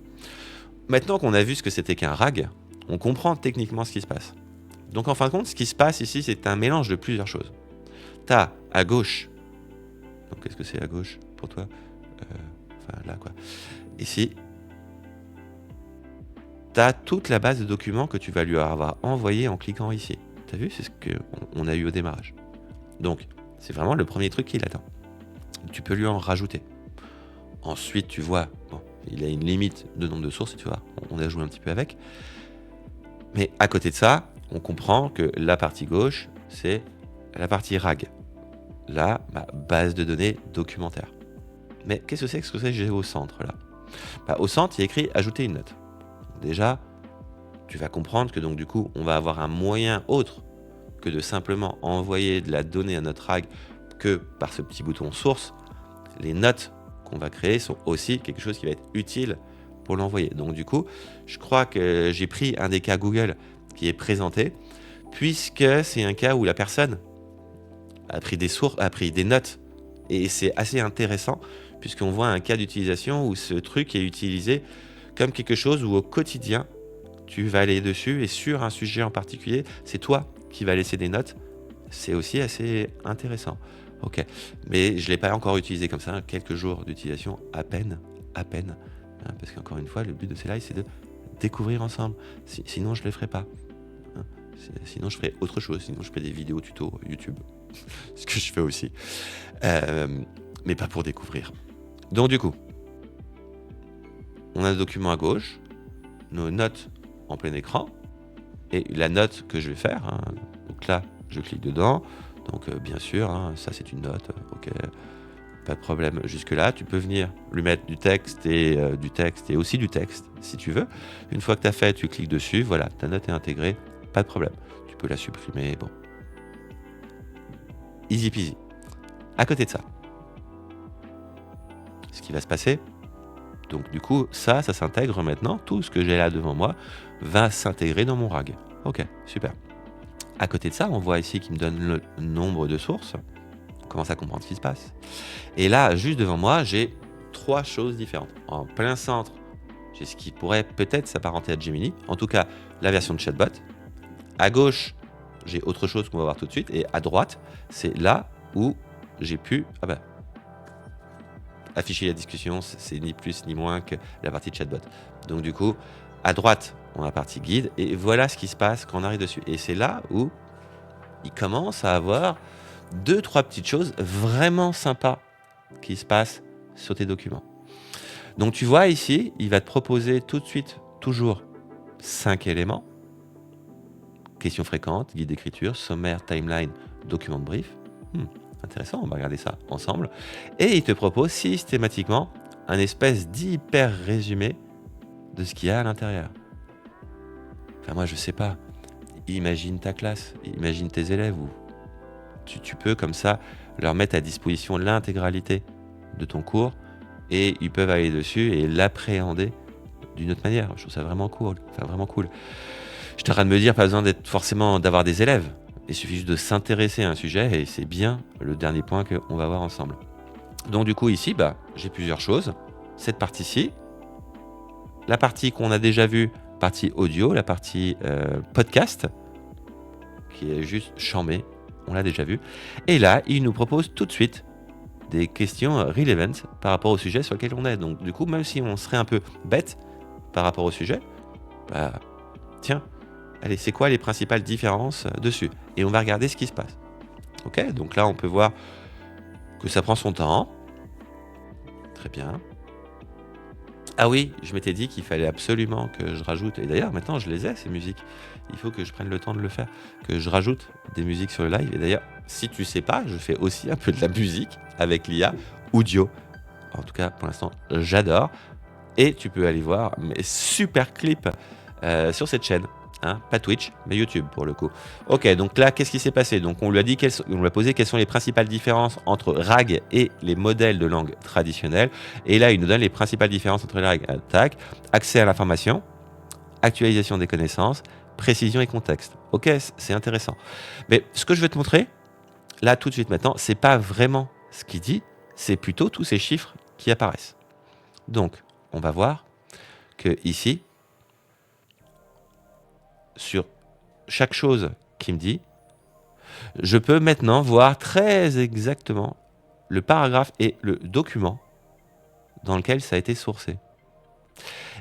S1: Maintenant qu'on a vu ce que c'était qu'un RAG, on comprend techniquement ce qui se passe. Donc en fin de compte, ce qui se passe ici, c'est un mélange de plusieurs choses. Tu as à gauche, donc qu'est-ce que c'est à gauche pour toi Enfin là quoi. Ici, tu as toute la base de documents que tu vas lui avoir envoyé en cliquant ici. Tu as vu, c'est ce qu'on a eu au démarrage. Donc, c'est vraiment le premier truc qu'il attend. Tu peux lui en rajouter. Ensuite, tu vois, bon, il a une limite de nombre de sources, tu vois, on a joué un petit peu avec. Mais à côté de ça, on comprend que la partie gauche, c'est la partie RAG. Là, base de données documentaire. Mais qu'est-ce que c'est que j'ai au centre là ? Au centre, il y a écrit ajouter une note. Déjà, tu vas comprendre que donc du coup, on va avoir un moyen autre que de simplement envoyer de la donnée à notre RAG que par ce petit bouton source. Les notes qu'on va créer sont aussi quelque chose qui va être utile pour l'envoyer. Donc du coup, je crois que j'ai pris un des cas Google qui est présenté, puisque c'est un cas où la personne a pris des sources, a pris des notes, et c'est assez intéressant, puisqu'on voit un cas d'utilisation où ce truc est utilisé comme quelque chose où au quotidien, tu vas aller dessus, et sur un sujet en particulier, c'est toi qui vas laisser des notes. C'est aussi assez intéressant. Ok, mais je ne l'ai pas encore utilisé comme ça, quelques jours d'utilisation à peine, hein, parce qu'encore une fois, le but de ces lives, c'est de découvrir ensemble. Sinon, je ne le ferai pas. Hein. Sinon, je ferai autre chose. Sinon, je ferai des vidéos tuto YouTube, ce que je fais aussi, mais pas pour découvrir. Donc du coup, on a un document à gauche, nos notes en plein écran, et la note que je vais faire, hein, donc là, je clique dedans. Donc bien sûr, hein, ça c'est une note, ok, pas de problème jusque-là. Tu peux venir lui mettre du texte et aussi du texte si tu veux. Une fois que tu as fait, tu cliques dessus, voilà, ta note est intégrée, pas de problème. Tu peux la supprimer, bon. Easy peasy. À côté de ça, ce qui va se passer, donc du coup, ça s'intègre maintenant, tout ce que j'ai là devant moi va s'intégrer dans mon RAG. Ok, super. À côté de ça, on voit ici qu'il me donne le nombre de sources. On commence à comprendre ce qui se passe. Et là, juste devant moi, j'ai 3 choses différentes. En plein centre, j'ai ce qui pourrait peut-être s'apparenter à Gemini. En tout cas, la version de chatbot. À gauche, j'ai autre chose qu'on va voir tout de suite. Et à droite, c'est là où j'ai pu afficher la discussion. C'est ni plus ni moins que la partie de chatbot. Donc du coup, à droite, on a la partie guide, et voilà ce qui se passe quand on arrive dessus. Et c'est là où il commence à avoir 2-3 petites choses vraiment sympas qui se passent sur tes documents. Donc tu vois ici, il va te proposer tout de suite, toujours 5 éléments. Questions fréquentes, guide d'écriture, sommaire, timeline, document de brief. Intéressant, on va regarder ça ensemble. Et il te propose systématiquement un espèce d'hyper résumé de ce qu'il y a à l'intérieur. Enfin, moi, je sais pas. Imagine ta classe, imagine tes élèves. Ou tu peux, comme ça, leur mettre à disposition l'intégralité de ton cours et ils peuvent aller dessus et l'appréhender d'une autre manière. Je trouve ça vraiment cool. Enfin, vraiment cool. Je suis en train de me dire, pas besoin d'avoir des élèves. Il suffit juste de s'intéresser à un sujet et c'est bien le dernier point qu'on va voir ensemble. Donc, du coup, ici, j'ai plusieurs choses. Cette partie-ci, la partie qu'on a déjà vue, partie audio, la partie podcast, qui est juste chambée, on l'a déjà vu. Et là, il nous propose tout de suite des questions relevant par rapport au sujet sur lequel on est. Donc du coup, même si on serait un peu bête par rapport au sujet, tiens, allez, c'est quoi les principales différences dessus ? Et on va regarder ce qui se passe. Ok, donc là, on peut voir que ça prend son temps. Très bien. Ah oui, je m'étais dit qu'il fallait absolument que je rajoute, et d'ailleurs maintenant je les ai ces musiques, il faut que je prenne le temps de le faire, que je rajoute des musiques sur le live. Et d'ailleurs, si tu sais pas, je fais aussi un peu de la musique avec l'IA Audio. En tout cas, pour l'instant, j'adore. Et tu peux aller voir mes super clips sur cette chaîne. Hein, pas Twitch, mais YouTube pour le coup. Ok, donc là, qu'est-ce qui s'est passé? Donc on lui a dit on lui a posé quelles sont les principales différences entre RAG et les modèles de langue traditionnels. Et là, il nous donne les principales différences entre les RAG. Tac, accès à l'information, actualisation des connaissances, précision et contexte. Ok, c'est intéressant. Mais ce que je veux te montrer, là tout de suite maintenant, c'est pas vraiment ce qu'il dit, c'est plutôt tous ces chiffres qui apparaissent. Donc, on va voir que ici, sur chaque chose qu'il me dit, je peux maintenant voir très exactement le paragraphe et le document dans lequel ça a été sourcé.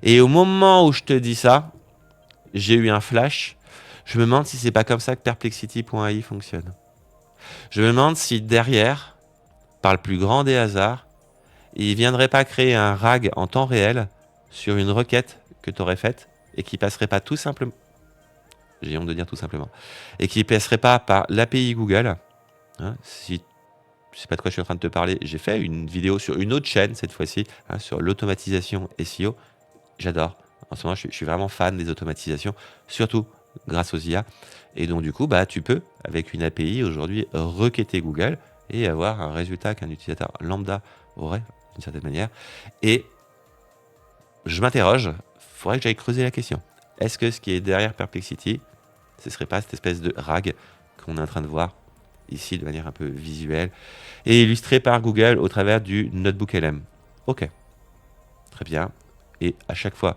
S1: Et au moment où je te dis ça, j'ai eu un flash. Je me demande si c'est pas comme ça que Perplexity.ai fonctionne. Je me demande si derrière, par le plus grand des hasards, il viendrait pas créer un RAG en temps réel sur une requête que tu aurais faite et qui passerait pas tout simplement, j'ai honte de dire tout simplement, et qui passerait pas par l'API Google. Hein, si je sais pas de quoi je suis en train de te parler, j'ai fait une vidéo sur une autre chaîne cette fois-ci, hein, sur l'automatisation SEO. J'adore. En ce moment, je suis vraiment fan des automatisations, surtout grâce aux IA. Et donc, du coup, bah, tu peux, avec une API aujourd'hui, requêter Google et avoir un résultat qu'un utilisateur lambda aurait, d'une certaine manière. Et je m'interroge, il faudrait que j'aille creuser la question. Est-ce que ce qui est derrière Perplexity, ce ne serait pas cette espèce de RAG qu'on est en train de voir ici de manière un peu visuelle et illustrée par Google au travers du Notebook LM? Ok, très bien. Et à chaque fois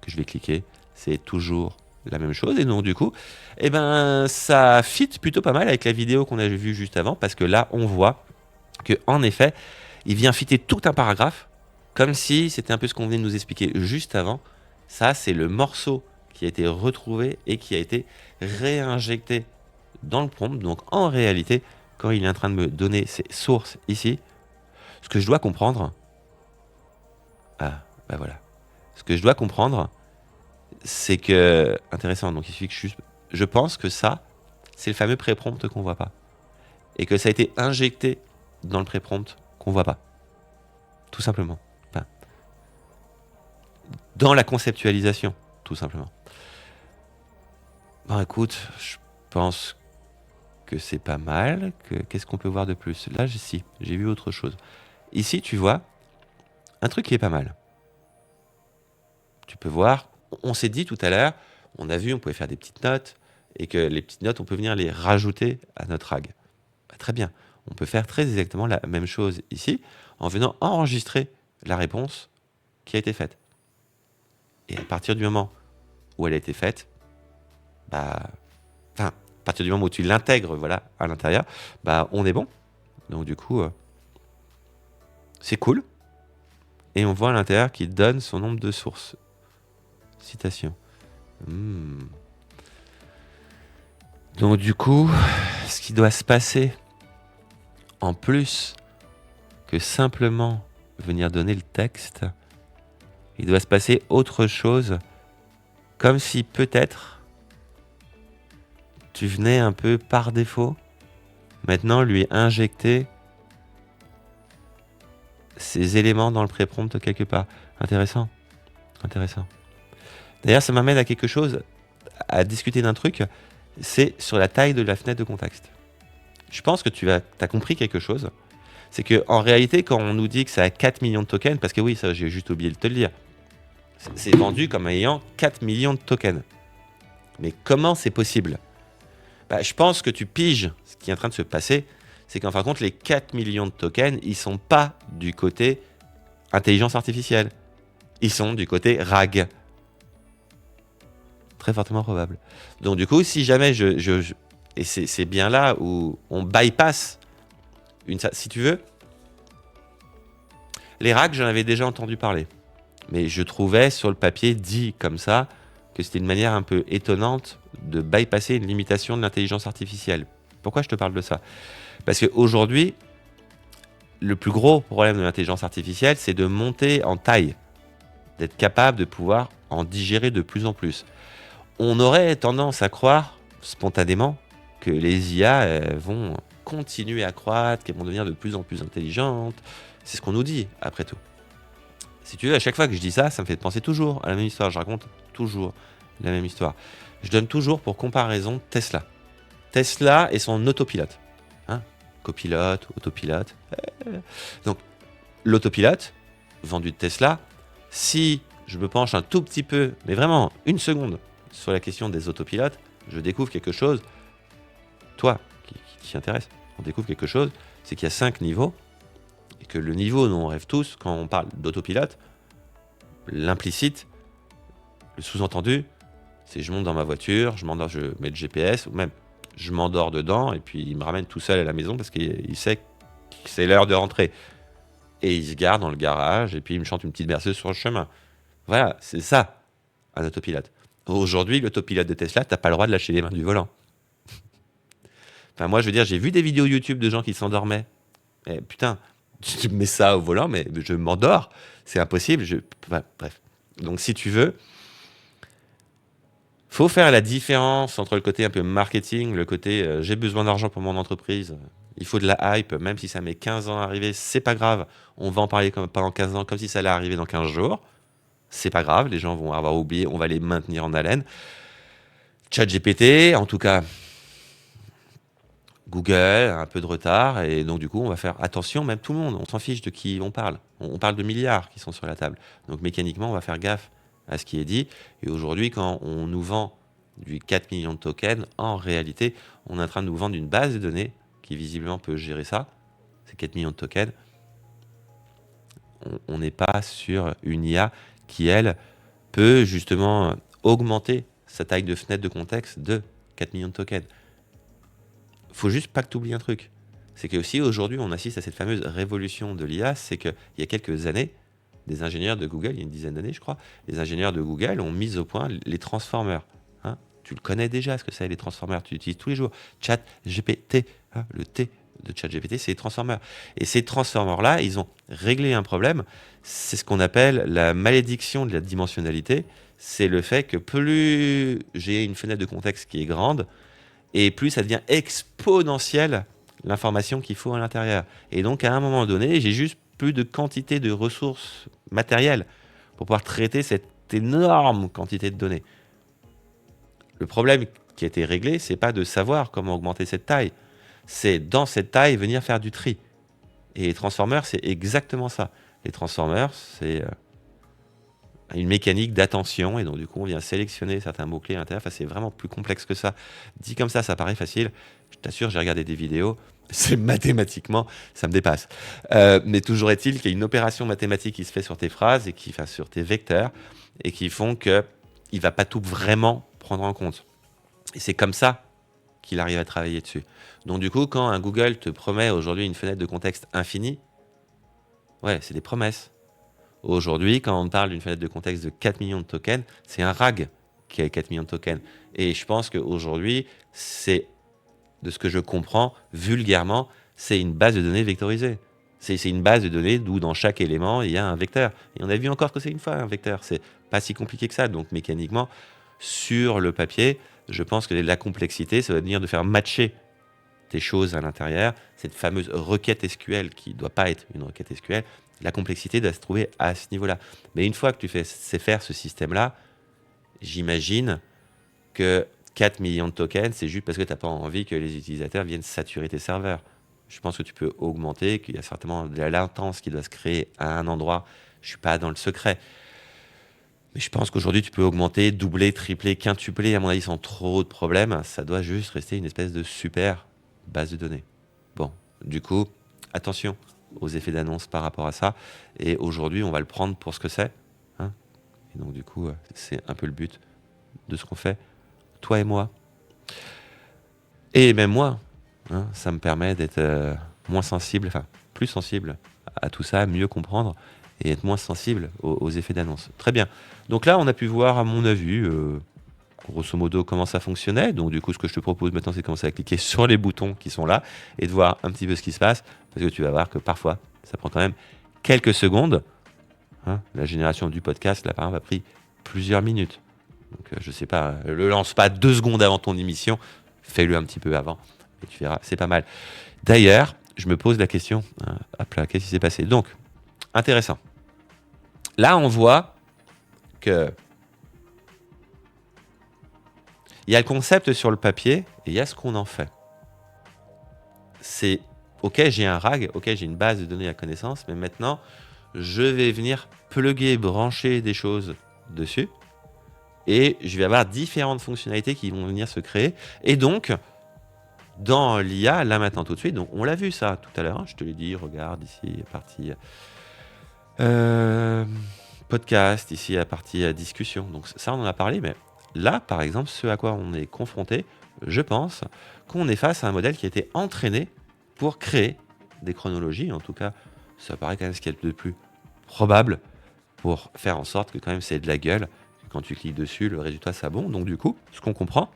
S1: que je vais cliquer, c'est toujours la même chose. Et donc du coup, eh ben, ça fit plutôt pas mal avec la vidéo qu'on avait vue juste avant, parce que là, on voit que en effet, il vient fitter tout un paragraphe, comme si c'était un peu ce qu'on venait de nous expliquer juste avant. Ça, c'est le morceau qui a été retrouvé et qui a été réinjecté dans le prompt. Donc en réalité, quand il est en train de me donner ses sources ici, ce que je dois comprendre, ah, bah voilà. Ce que je dois comprendre, c'est que, intéressant, donc il suffit que je pense que ça, c'est le fameux pré-prompt qu'on voit pas. Et que ça a été injecté dans le pré-prompt qu'on voit pas. Tout simplement. Enfin, dans la conceptualisation, tout simplement. Bon, écoute, je pense que c'est pas mal. Qu'est-ce qu'on peut voir de plus? Là, j'ai vu autre chose. Ici, tu vois un truc qui est pas mal. Tu peux voir, on s'est dit tout à l'heure, on a vu, on pouvait faire des petites notes, et que les petites notes, on peut venir les rajouter à notre RAG. Bah, très bien, on peut faire très exactement la même chose ici, en venant enregistrer la réponse qui a été faite. Et à partir du moment où elle a été faite, bah, enfin, à partir du moment où tu l'intègres, voilà, à l'intérieur, bah, on est bon. Donc du coup, c'est cool. Et on voit à l'intérieur qu'il donne son nombre de sources. Citation. Donc du coup, ce qui doit se passer, en plus que simplement venir donner le texte, il doit se passer autre chose, comme si peut-être tu venais un peu par défaut, maintenant lui injecter ces éléments dans le pré-prompt quelque part. Intéressant. Intéressant. D'ailleurs, ça m'amène à quelque chose, à discuter d'un truc, c'est sur la taille de la fenêtre de contexte. Je pense que tu as compris quelque chose. C'est qu'en réalité, quand on nous dit que ça a 4 millions de tokens, parce que oui, ça j'ai juste oublié de te le dire, c'est vendu comme ayant 4 millions de tokens. Mais comment c'est possible? Bah, je pense que tu piges ce qui est en train de se passer, c'est qu'en fin de compte, les 4 millions de tokens, ils sont pas du côté intelligence artificielle. Ils sont du côté RAG. Très fortement probable. Donc du coup, si jamais et c'est bien là où on bypass si tu veux, les RAG, j'en avais déjà entendu parler. Mais je trouvais sur le papier dit comme ça que c'était une manière un peu étonnante de bypasser une limitation de l'intelligence artificielle. Pourquoi je te parle de ça? Parce qu'aujourd'hui, le plus gros problème de l'intelligence artificielle, c'est de monter en taille, d'être capable de pouvoir en digérer de plus en plus. On aurait tendance à croire spontanément que les IA vont continuer à croître, qu'elles vont devenir de plus en plus intelligentes. C'est ce qu'on nous dit, après tout. Si tu veux, à chaque fois que je dis ça, ça me fait penser toujours à la même histoire. Je raconte toujours la même histoire. Je donne toujours pour comparaison Tesla. Tesla et son autopilote. Copilote, autopilote. Donc, l'autopilote, vendu de Tesla, si je me penche un tout petit peu, mais vraiment une seconde, sur la question des autopilotes, je découvre quelque chose, toi qui t'y intéresse, on découvre quelque chose, c'est qu'il y a 5 niveaux, et que le niveau dont on rêve tous, quand on parle d'autopilote, l'implicite, le sous-entendu, c'est je monte dans ma voiture, je mets le GPS, ou même je m'endors dedans, et puis il me ramène tout seul à la maison parce qu'il sait que c'est l'heure de rentrer. Et il se gare dans le garage, et puis il me chante une petite berceuse sur le chemin. Voilà, c'est ça, un autopilote. Aujourd'hui, l'autopilote de Tesla, t'as pas le droit de lâcher les mains du volant. Enfin, moi, je veux dire, j'ai vu des vidéos YouTube de gens qui s'endormaient. Et putain, tu mets ça au volant, mais je m'endors. C'est impossible. Enfin, bref. Donc, si tu veux, faut faire la différence entre le côté un peu marketing, le côté j'ai besoin d'argent pour mon entreprise, il faut de la hype, même si ça met 15 ans à arriver, c'est pas grave. On va en parler pendant 15 ans comme si ça allait arriver dans 15 jours. C'est pas grave, les gens vont avoir oublié, on va les maintenir en haleine. ChatGPT, en tout cas, Google, un peu de retard, et donc du coup, on va faire attention, même tout le monde, on s'en fiche de qui on parle. On parle de milliards qui sont sur la table. Donc mécaniquement, on va faire gaffe à ce qui est dit. Et aujourd'hui, quand on nous vend du 4 millions de tokens, en réalité, on est en train de nous vendre une base de données qui visiblement peut gérer ça, ces 4 millions de tokens. On n'est pas sur une IA qui, elle, peut justement augmenter sa taille de fenêtre de contexte de 4 millions de tokens. Faut juste pas que tu oublies un truc. C'est que aussi aujourd'hui, on assiste à cette fameuse révolution de l'IA, c'est qu'il y a quelques années, des ingénieurs de Google, il y a une dizaine d'années je crois, les ingénieurs de Google ont mis au point les transformers. Tu le connais déjà ce que c'est les transformers, tu l'utilises tous les jours. ChatGPT, le T de ChatGPT, c'est les transformers. Et ces transformers-là, ils ont réglé un problème, c'est ce qu'on appelle la malédiction de la dimensionnalité, c'est le fait que plus j'ai une fenêtre de contexte qui est grande, et plus ça devient exponentiel l'information qu'il faut à l'intérieur. Et donc à un moment donné, j'ai juste plus de quantité de ressources matérielles pour pouvoir traiter cette énorme quantité de données. Le problème qui a été réglé, c'est pas de savoir comment augmenter cette taille, c'est dans cette taille venir faire du tri. Et les transformers, c'est exactement ça. Les transformers, c'est une mécanique d'attention, et donc du coup, on vient sélectionner certains mots-clés à l'intérieur. Enfin, c'est vraiment plus complexe que ça. Dit comme ça paraît facile. Je t'assure, j'ai regardé des vidéos. C'est mathématiquement, ça me dépasse. Mais toujours est-il qu'il y a une opération mathématique qui se fait sur tes phrases et qui, sur tes vecteurs, et qui font que il va pas tout vraiment prendre en compte. Et c'est comme ça qu'il arrive à travailler dessus. Donc du coup, quand un Google te promet aujourd'hui une fenêtre de contexte infinie, ouais, c'est des promesses. Aujourd'hui, quand on parle d'une fenêtre de contexte de 4 millions de tokens, c'est un RAG qui a 4 millions de tokens. Et je pense qu'aujourd'hui, c'est, de ce que je comprends vulgairement, c'est une base de données vectorisée. C'est une base de données d'où dans chaque élément, il y a un vecteur. Et on a vu encore que c'est une fois un vecteur. C'est pas si compliqué que ça. Donc mécaniquement, sur le papier, je pense que la complexité, ça va venir de faire matcher tes choses à l'intérieur. Cette fameuse requête SQL qui ne doit pas être une requête SQL, la complexité doit se trouver à ce niveau-là. Mais une fois que tu sais faire ce système-là, j'imagine que 4 millions de tokens, c'est juste parce que tu n'as pas envie que les utilisateurs viennent saturer tes serveurs. Je pense que tu peux augmenter, qu'il y a certainement de la latence qui doit se créer à un endroit. Je ne suis pas dans le secret. Mais je pense qu'aujourd'hui, tu peux augmenter, doubler, tripler, quintupler, à mon avis, sans trop de problèmes. Ça doit juste rester une espèce de super base de données. Bon, du coup, attention aux effets d'annonce par rapport à ça. Et aujourd'hui, on va le prendre pour ce que c'est. Et donc, du coup, c'est un peu le but de ce qu'on fait, toi et moi. Et même moi, ça me permet d'être moins sensible, enfin, plus sensible à tout ça, mieux comprendre et être moins sensible aux effets d'annonce. Très bien. Donc là, on a pu voir, à mon avis, grosso modo, comment ça fonctionnait. Donc du coup, ce que je te propose maintenant, c'est de commencer à cliquer sur les boutons qui sont là et de voir un petit peu ce qui se passe, parce que tu vas voir que parfois, ça prend quand même quelques secondes. La génération du podcast, là, par exemple, a pris plusieurs minutes. Donc, je sais pas, le lance pas 2 secondes avant ton émission, fais-le un petit peu avant, et tu verras, c'est pas mal. D'ailleurs, je me pose la question, hop là, qu'est-ce qui s'est passé? Donc, intéressant. Là, on voit que Il y a le concept sur le papier et il y a ce qu'on en fait. C'est ok, j'ai un RAG, ok, j'ai une base de données à connaissance, mais maintenant, je vais venir plugger, brancher des choses dessus et je vais avoir différentes fonctionnalités qui vont venir se créer. Et donc, dans l'IA, là maintenant tout de suite, donc on l'a vu ça tout à l'heure, hein, je te l'ai dit, regarde ici, partie podcast, ici la partie discussion. Donc ça, on en a parlé, mais là, par exemple, ce à quoi on est confronté, je pense qu'on est face à un modèle qui a été entraîné pour créer des chronologies. En tout cas, ça paraît quand même ce qu'il y a de plus probable pour faire en sorte que quand même c'est de la gueule. Quand tu cliques dessus, le résultat ça bon. Donc du coup, ce qu'on comprend,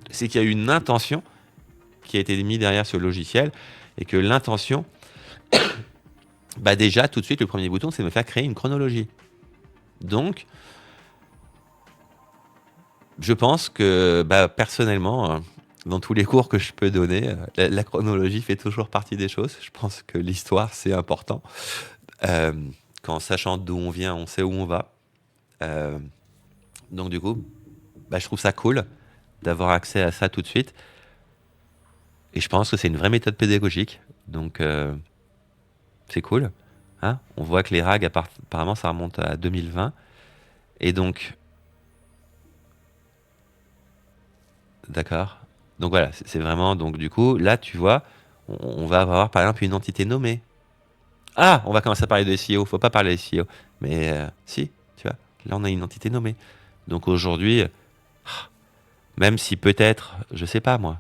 S1: c'est qu'il y a eu une intention qui a été mise derrière ce logiciel et que l'intention, bah déjà tout de suite le premier bouton, c'est de me faire créer une chronologie. Donc, je pense que personnellement, dans tous les cours que je peux donner, la chronologie fait toujours partie des choses. Je pense que l'histoire, c'est important. Qu'en sachant d'où on vient, on sait où on va. Donc du coup, je trouve ça cool d'avoir accès à ça tout de suite. Et je pense que c'est une vraie méthode pédagogique. Donc, c'est cool. Hein, on voit que les RAG, apparemment, ça remonte à 2020. Et donc... D'accord. Donc voilà, c'est vraiment... Donc du coup, là, tu vois, on va avoir, par exemple, une entité nommée. Ah, on va commencer à parler de SEO. Faut pas parler de SEO. Mais si, tu vois, là, on a une entité nommée. Donc aujourd'hui, même si peut-être, je sais pas moi,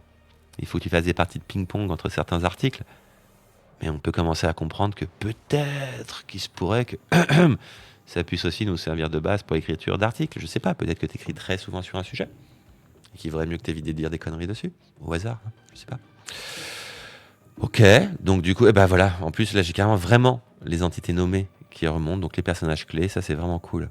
S1: il faut que tu fasses des parties de ping-pong entre certains articles, mais on peut commencer à comprendre que peut-être qu'il se pourrait que ça puisse aussi nous servir de base pour l'écriture d'articles. Je sais pas, peut-être que tu écris très souvent sur un sujet et qu'il vaudrait mieux que tu évites de dire des conneries dessus, au hasard, hein, je sais pas. Ok, donc du coup, voilà, en plus là j'ai carrément vraiment les entités nommées qui remontent, donc les personnages clés, ça c'est vraiment cool.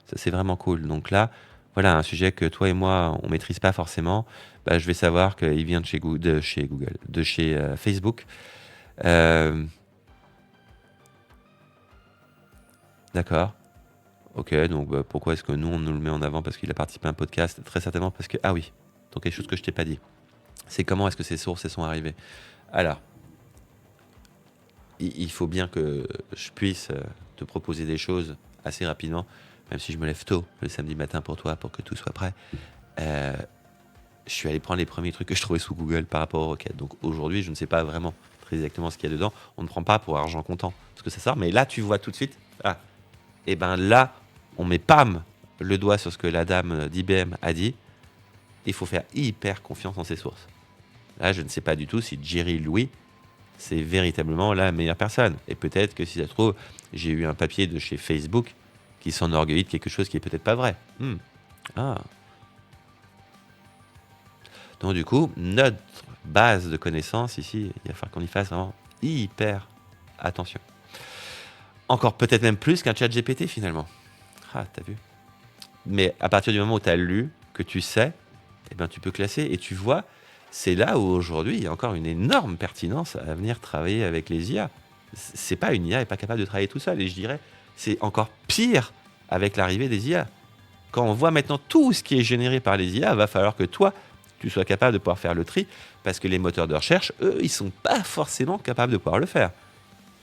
S1: Ça c'est vraiment cool. Donc là, voilà, un sujet que toi et moi, on maîtrise pas forcément, je vais savoir qu'il vient de chez Google, de chez Facebook. D'accord. Ok, donc pourquoi est-ce que nous, on nous le met en avant? Parce qu'il a participé à un podcast? Très certainement parce que... Ah oui, donc quelque chose que je t'ai pas dit. C'est comment est-ce que ces sources sont arrivées? Alors, il faut bien que je puisse te proposer des choses assez rapidement, même si je me lève tôt le samedi matin pour toi, pour que tout soit prêt. Je suis allé prendre les premiers trucs que je trouvais sous Google par rapport aux requêtes. Donc aujourd'hui, je ne sais pas vraiment très exactement ce qu'il y a dedans. On ne prend pas pour argent comptant ce que ça sort, mais là, tu vois tout de suite. Ah, et là, on met pam le doigt sur ce que la dame d'IBM a dit. Il faut faire hyper confiance en ses sources. Là, je ne sais pas du tout si Jerry Louis, c'est véritablement la meilleure personne. Et peut-être que si ça se trouve, j'ai eu un papier de chez Facebook qui s'enorgueillit de quelque chose qui est peut-être pas vrai. Ah. Donc du coup, notre base de connaissances ici, il va falloir qu'on y fasse vraiment hyper attention. Encore peut-être même plus qu'un chat GPT finalement. Ah, t'as vu. Mais à partir du moment où tu as lu, que tu sais, tu peux classer. Et tu vois, c'est là où aujourd'hui, il y a encore une énorme pertinence à venir travailler avec les IA. C'est pas une IA n'est pas capable de travailler tout seul. Et je dirais, c'est encore pire avec l'arrivée des IA. Quand on voit maintenant tout ce qui est généré par les IA, il va falloir que toi, tu sois capable de pouvoir faire le tri, parce que les moteurs de recherche, eux, ils sont pas forcément capables de pouvoir le faire.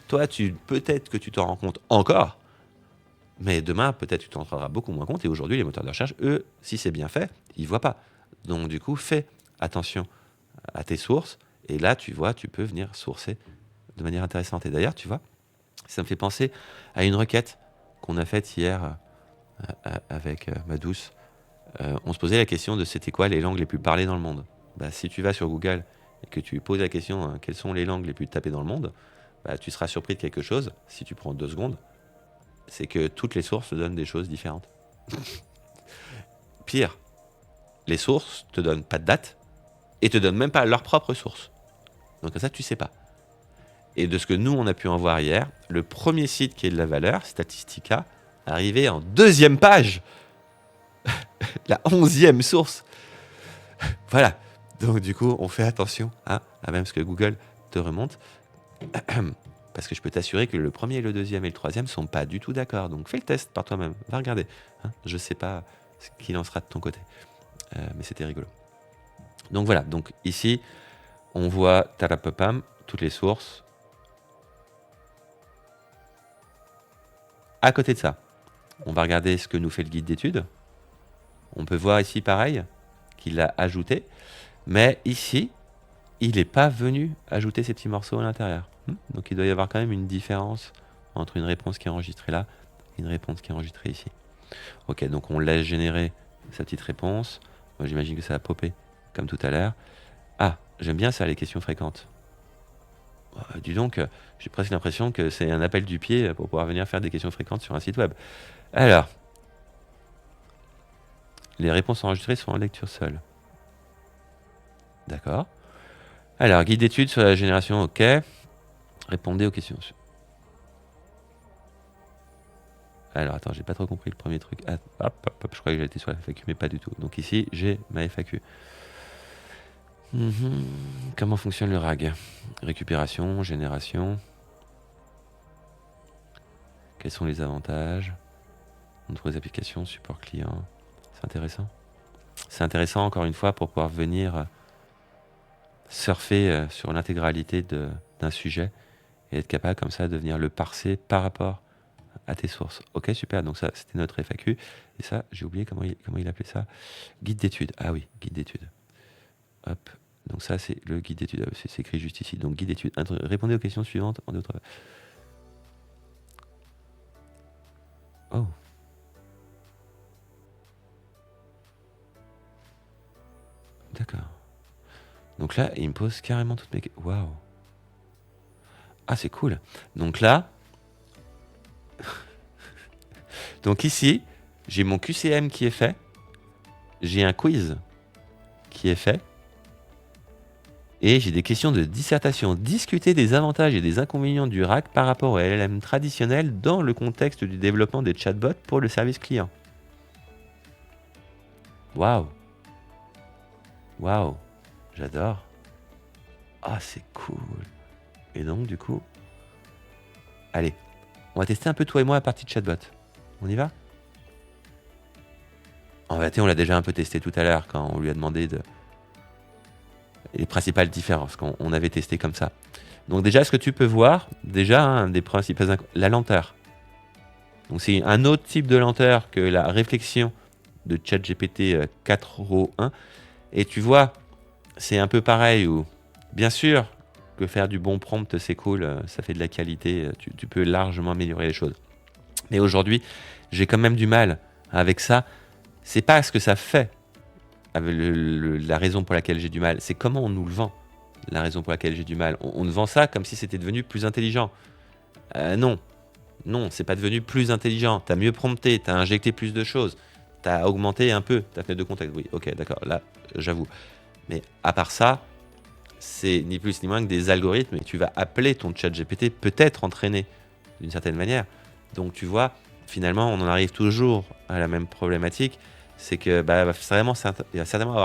S1: Toi, peut-être que tu t'en rends compte encore, mais demain, peut-être tu t'en rendras beaucoup moins compte. Et aujourd'hui, les moteurs de recherche, eux, si c'est bien fait, ils voient pas. Donc du coup, fais attention à tes sources. Et là, tu vois, tu peux venir sourcer de manière intéressante. Et d'ailleurs, tu vois, ça me fait penser à une requête qu'on a faite hier avec ma douce. On se posait la question de c'était quoi les langues les plus parlées dans le monde. Si tu vas sur Google et que tu poses la question quelles sont les langues les plus tapées dans le monde, tu seras surpris de quelque chose, si tu prends 2 secondes, c'est que toutes les sources te donnent des choses différentes. Pire, les sources te donnent pas de date et te donnent même pas leurs propres sources. Donc ça, tu sais pas. Et de ce que nous, on a pu en voir hier, le premier site qui est de la valeur, Statistica, arrivait en 2e page. La 11e source. Voilà. Donc du coup, on fait attention à même ce que Google te remonte. Parce que je peux t'assurer que le premier, le 2e et le 3e sont pas du tout d'accord. Donc fais le test par toi-même. Va regarder. Je sais pas ce qu'il en sera de ton côté. Mais c'était rigolo. Donc voilà, donc ici, on voit tarapapam, toutes les sources. À côté de ça, on va regarder ce que nous fait le guide d'études. On peut voir ici, pareil, qu'il l'a ajouté. Mais ici, il n'est pas venu ajouter ces petits morceaux à l'intérieur. Donc il doit y avoir quand même une différence entre une réponse qui est enregistrée là et une réponse qui est enregistrée ici. Ok, donc on laisse générer sa petite réponse. Moi, j'imagine que ça va popper comme tout à l'heure. Ah, j'aime bien ça, les questions fréquentes. Dis donc, j'ai presque l'impression que c'est un appel du pied pour pouvoir venir faire des questions fréquentes sur un site web. Alors, les réponses enregistrées sont en lecture seule. D'accord. Alors, guide d'études sur la génération, ok. Répondez aux questions. Alors, attends, j'ai pas trop compris le premier truc. Ah, hop, je croyais que j'étais sur la FAQ, mais pas du tout. Donc ici, j'ai ma FAQ. Comment fonctionne le RAG? Récupération, génération. Quels sont les avantages? Entre les applications, support client. C'est intéressant. C'est intéressant, encore une fois, pour pouvoir venir surfer sur l'intégralité d'un sujet et être capable, comme ça, de venir le parser par rapport à tes sources. Ok, super. Donc ça, c'était notre FAQ. Et ça, j'ai oublié comment il appelait ça. Guide d'études. Ah oui, guide d'études. Hop. Donc ça, c'est le guide d'études. C'est écrit juste ici. Donc guide d'études. Répondez aux questions suivantes en d'autres. Oh. D'accord. Donc là, il me pose carrément toutes mes questions. Waouh. Ah, c'est cool. Donc là, donc ici, j'ai mon QCM qui est fait. J'ai un quiz qui est fait. Et j'ai des questions de dissertation. Discuter des avantages et des inconvénients du RAG par rapport au LLM traditionnel dans le contexte du développement des chatbots pour le service client. Waouh. Waouh. J'adore. Ah, c'est cool. Et donc, du coup, allez, on va tester un peu toi et moi la partie de chatbot. On y va? En réalité, on l'a déjà un peu testé tout à l'heure quand on lui a demandé les principales différences qu'on avait testé comme ça. Donc déjà, ce que tu peux voir, déjà, des principales la lenteur. Donc c'est un autre type de lenteur que la réflexion de ChatGPT 4.1. Et tu vois, c'est un peu pareil où, bien sûr, que faire du bon prompt, c'est cool, ça fait de la qualité, tu peux largement améliorer les choses. Mais aujourd'hui, j'ai quand même du mal avec ça. C'est pas ce que ça fait, avec la raison pour laquelle j'ai du mal, c'est comment on nous le vend, la raison pour laquelle j'ai du mal. On nous vend ça comme si c'était devenu plus intelligent. Non, c'est pas devenu plus intelligent. T'as mieux prompté, t'as injecté plus de choses, t'as augmenté un peu ta fenêtre de contexte. Oui, ok, d'accord, là, j'avoue. Mais à part ça, c'est ni plus ni moins que des algorithmes et tu vas appeler ton chat GPT peut-être entraîné d'une certaine manière. Donc tu vois, finalement, on en arrive toujours à la même problématique, c'est que il va certainement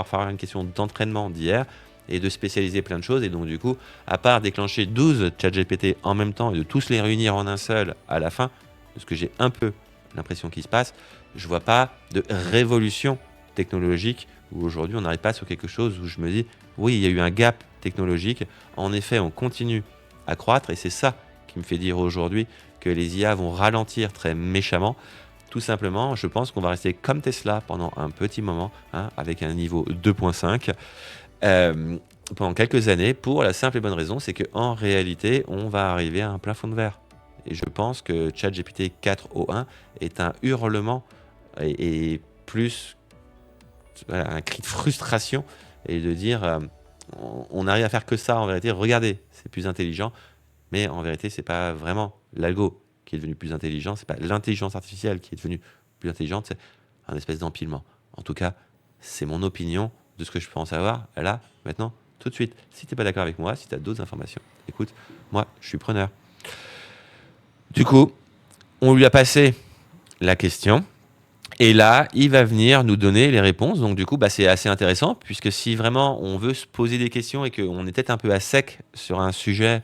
S1: falloir une question d'entraînement d'hier et de spécialiser plein de choses. Et donc du coup, à part déclencher 12 chat GPT en même temps et de tous les réunir en un seul à la fin, de ce que j'ai un peu l'impression qu'il se passe, je vois pas de révolution technologique où aujourd'hui on n'arrive pas sur quelque chose où je me dis oui, il y a eu un gap technologique. En effet, on continue à croître et c'est ça qui me fait dire aujourd'hui que les IA vont ralentir très méchamment. Tout simplement, je pense qu'on va rester comme Tesla pendant un petit moment, avec un niveau 2.5 pendant quelques années, pour la simple et bonne raison, c'est qu'en réalité, on va arriver à un plafond de verre. Et je pense que ChatGPT 4.1 est un hurlement et plus un cri de frustration et de dire on arrive à faire que ça en vérité. Regardez, c'est plus intelligent, mais en vérité, c'est pas vraiment l'algo qui est devenu plus intelligent, c'est pas l'intelligence artificielle qui est devenue plus intelligente, c'est un espèce d'empilement. En tout cas, c'est mon opinion de ce que je peux en savoir là, maintenant, tout de suite. Si tu n'es pas d'accord avec moi, si tu as d'autres informations, écoute, moi, je suis preneur. Du coup, on lui a passé la question. Et là, il va venir nous donner les réponses. Donc du coup, c'est assez intéressant, puisque si vraiment on veut se poser des questions et qu'on est peut-être un peu à sec sur un sujet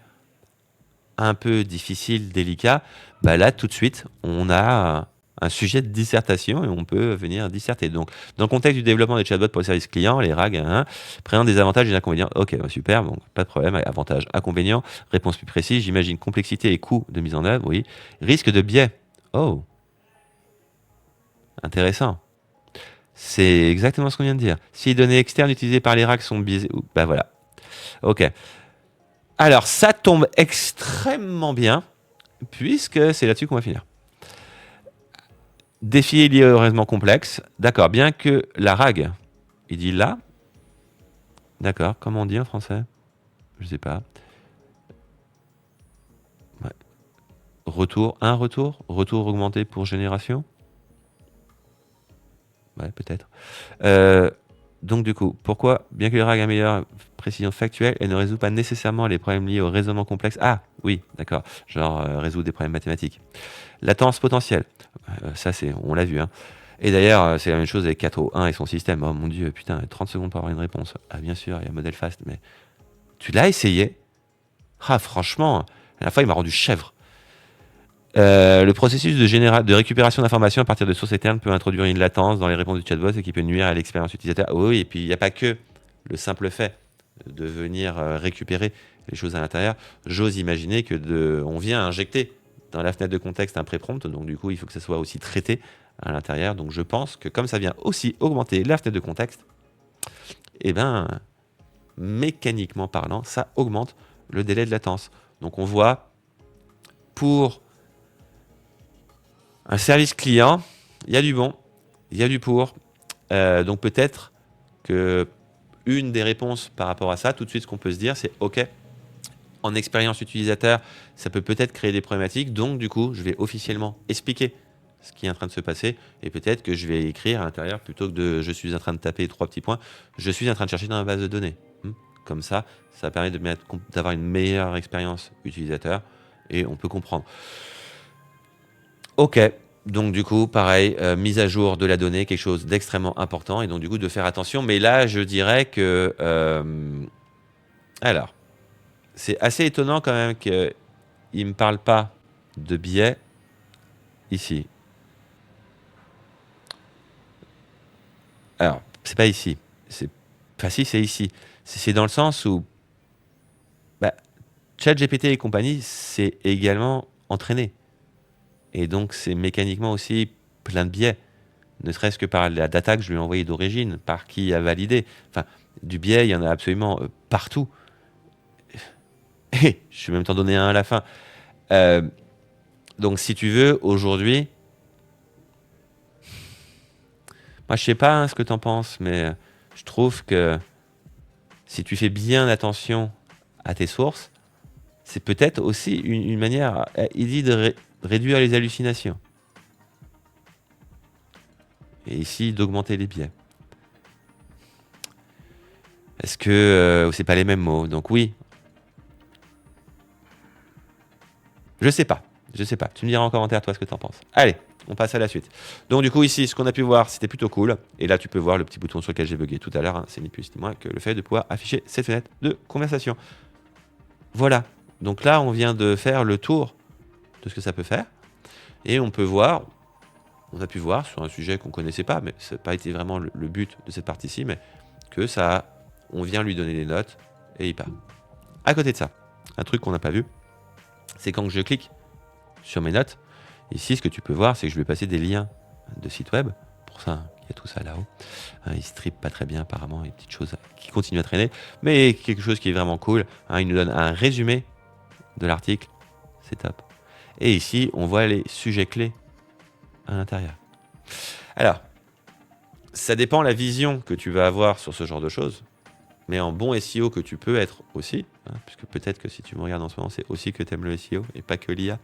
S1: un peu difficile, délicat, là tout de suite, on a un sujet de dissertation et on peut venir disserter. Donc, dans le contexte du développement des chatbots pour le service client, les RAG présentent des avantages et des inconvénients. Ok, super, bon, pas de problème. Avantages, inconvénients, réponse plus précise, j'imagine complexité et coût de mise en œuvre, oui. Risque de biais. Oh, intéressant. C'est exactement ce qu'on vient de dire. Si les données externes utilisées par les RAG sont biaisées, bah voilà. Ok. Alors, ça tombe extrêmement bien, puisque c'est là-dessus qu'on va finir. Défi lié au raisonnement complexe. D'accord, bien que la RAG, il dit là. D'accord, comment on dit en français? Je sais pas. Ouais. Retour augmenté pour génération. Ouais, peut-être. Donc du coup, pourquoi, bien que les RAG améliorent précision factuelle, elle ne résout pas nécessairement les problèmes liés au raisonnement complexe? Ah, oui, d'accord. Genre résoudre des problèmes mathématiques. Latence potentielle. Ça, on l'a vu. Hein. Et d'ailleurs, c'est la même chose avec 4O1 et son système. Oh mon Dieu, putain, 30 secondes pour avoir une réponse. Ah, bien sûr, il y a modèle fast, mais tu l'as essayé? Ah, franchement, à la fois, il m'a rendu chèvre. Le processus de récupération d'informations à partir de sources externes peut introduire une latence dans les réponses du chatbot, ce qui peut nuire à l'expérience utilisateur. Oui, et puis il n'y a pas que le simple fait de venir récupérer les choses à l'intérieur. J'ose imaginer que on vient injecter dans la fenêtre de contexte un pré-prompt, donc du coup il faut que ça soit aussi traité à l'intérieur. Donc je pense que comme ça vient aussi augmenter la fenêtre de contexte, eh ben mécaniquement parlant, ça augmente le délai de latence. Donc on voit pour un service client, il y a du bon, il y a du pour. Donc peut-être que une des réponses par rapport à ça, tout de suite ce qu'on peut se dire, c'est OK, en expérience utilisateur, ça peut peut-être créer des problématiques. Donc du coup, je vais officiellement expliquer ce qui est en train de se passer et peut-être que je vais écrire à l'intérieur plutôt que de je suis en train de taper 3 petits points, je suis en train de chercher dans la base de données. Comme ça permet d'avoir une meilleure expérience utilisateur et on peut comprendre. Ok, donc du coup, pareil, mise à jour de la donnée, quelque chose d'extrêmement important, et donc du coup de faire attention. Mais là, je dirais que... alors, c'est assez étonnant quand même qu'il ne me parle pas de biais ici. Alors, c'est pas ici. Enfin si, c'est ici. C'est dans le sens où ChatGPT et compagnie, c'est également entraîné. Et donc, c'est mécaniquement aussi plein de biais. Ne serait-ce que par la data que je lui ai envoyée d'origine, par qui a validé. Enfin, du biais, il y en a absolument partout. Et je vais même t'en donner un à la fin. Donc, si tu veux, aujourd'hui... Moi, je sais pas ce que tu en penses, mais je trouve que si tu fais bien attention à tes sources, c'est peut-être aussi une manière... Il dit de réduire les hallucinations. Et ici, d'augmenter les biais. Est-ce que c'est pas les mêmes mots? Donc oui. Je sais pas. Tu me diras en commentaire, toi, ce que tu en penses. Allez, on passe à la suite. Donc du coup, ici, ce qu'on a pu voir, c'était plutôt cool. Et là, tu peux voir le petit bouton sur lequel j'ai bugué tout à l'heure. Hein. C'est ni plus ni moins que le fait de pouvoir afficher cette fenêtre de conversation. Voilà. Donc là, on vient de faire le tour de ce que ça peut faire. Et on a pu voir sur un sujet qu'on ne connaissait pas, mais ça n'a pas été vraiment le but de cette partie-ci, mais que on vient lui donner des notes et il part. À côté de ça, un truc qu'on n'a pas vu, c'est quand je clique sur mes notes, ici, ce que tu peux voir, c'est que je vais passer des liens de sites web. Pour ça, il y a tout ça là-haut. Il strip pas très bien, apparemment, et petites choses qui continuent à traîner, mais quelque chose qui est vraiment cool. Il nous donne un résumé de l'article. C'est top. Et ici, on voit les sujets clés à l'intérieur. Alors, ça dépend la vision que tu vas avoir sur ce genre de choses, mais en bon SEO que tu peux être aussi, puisque peut-être que si tu me regardes en ce moment, c'est aussi que tu aimes le SEO et pas que l'IA.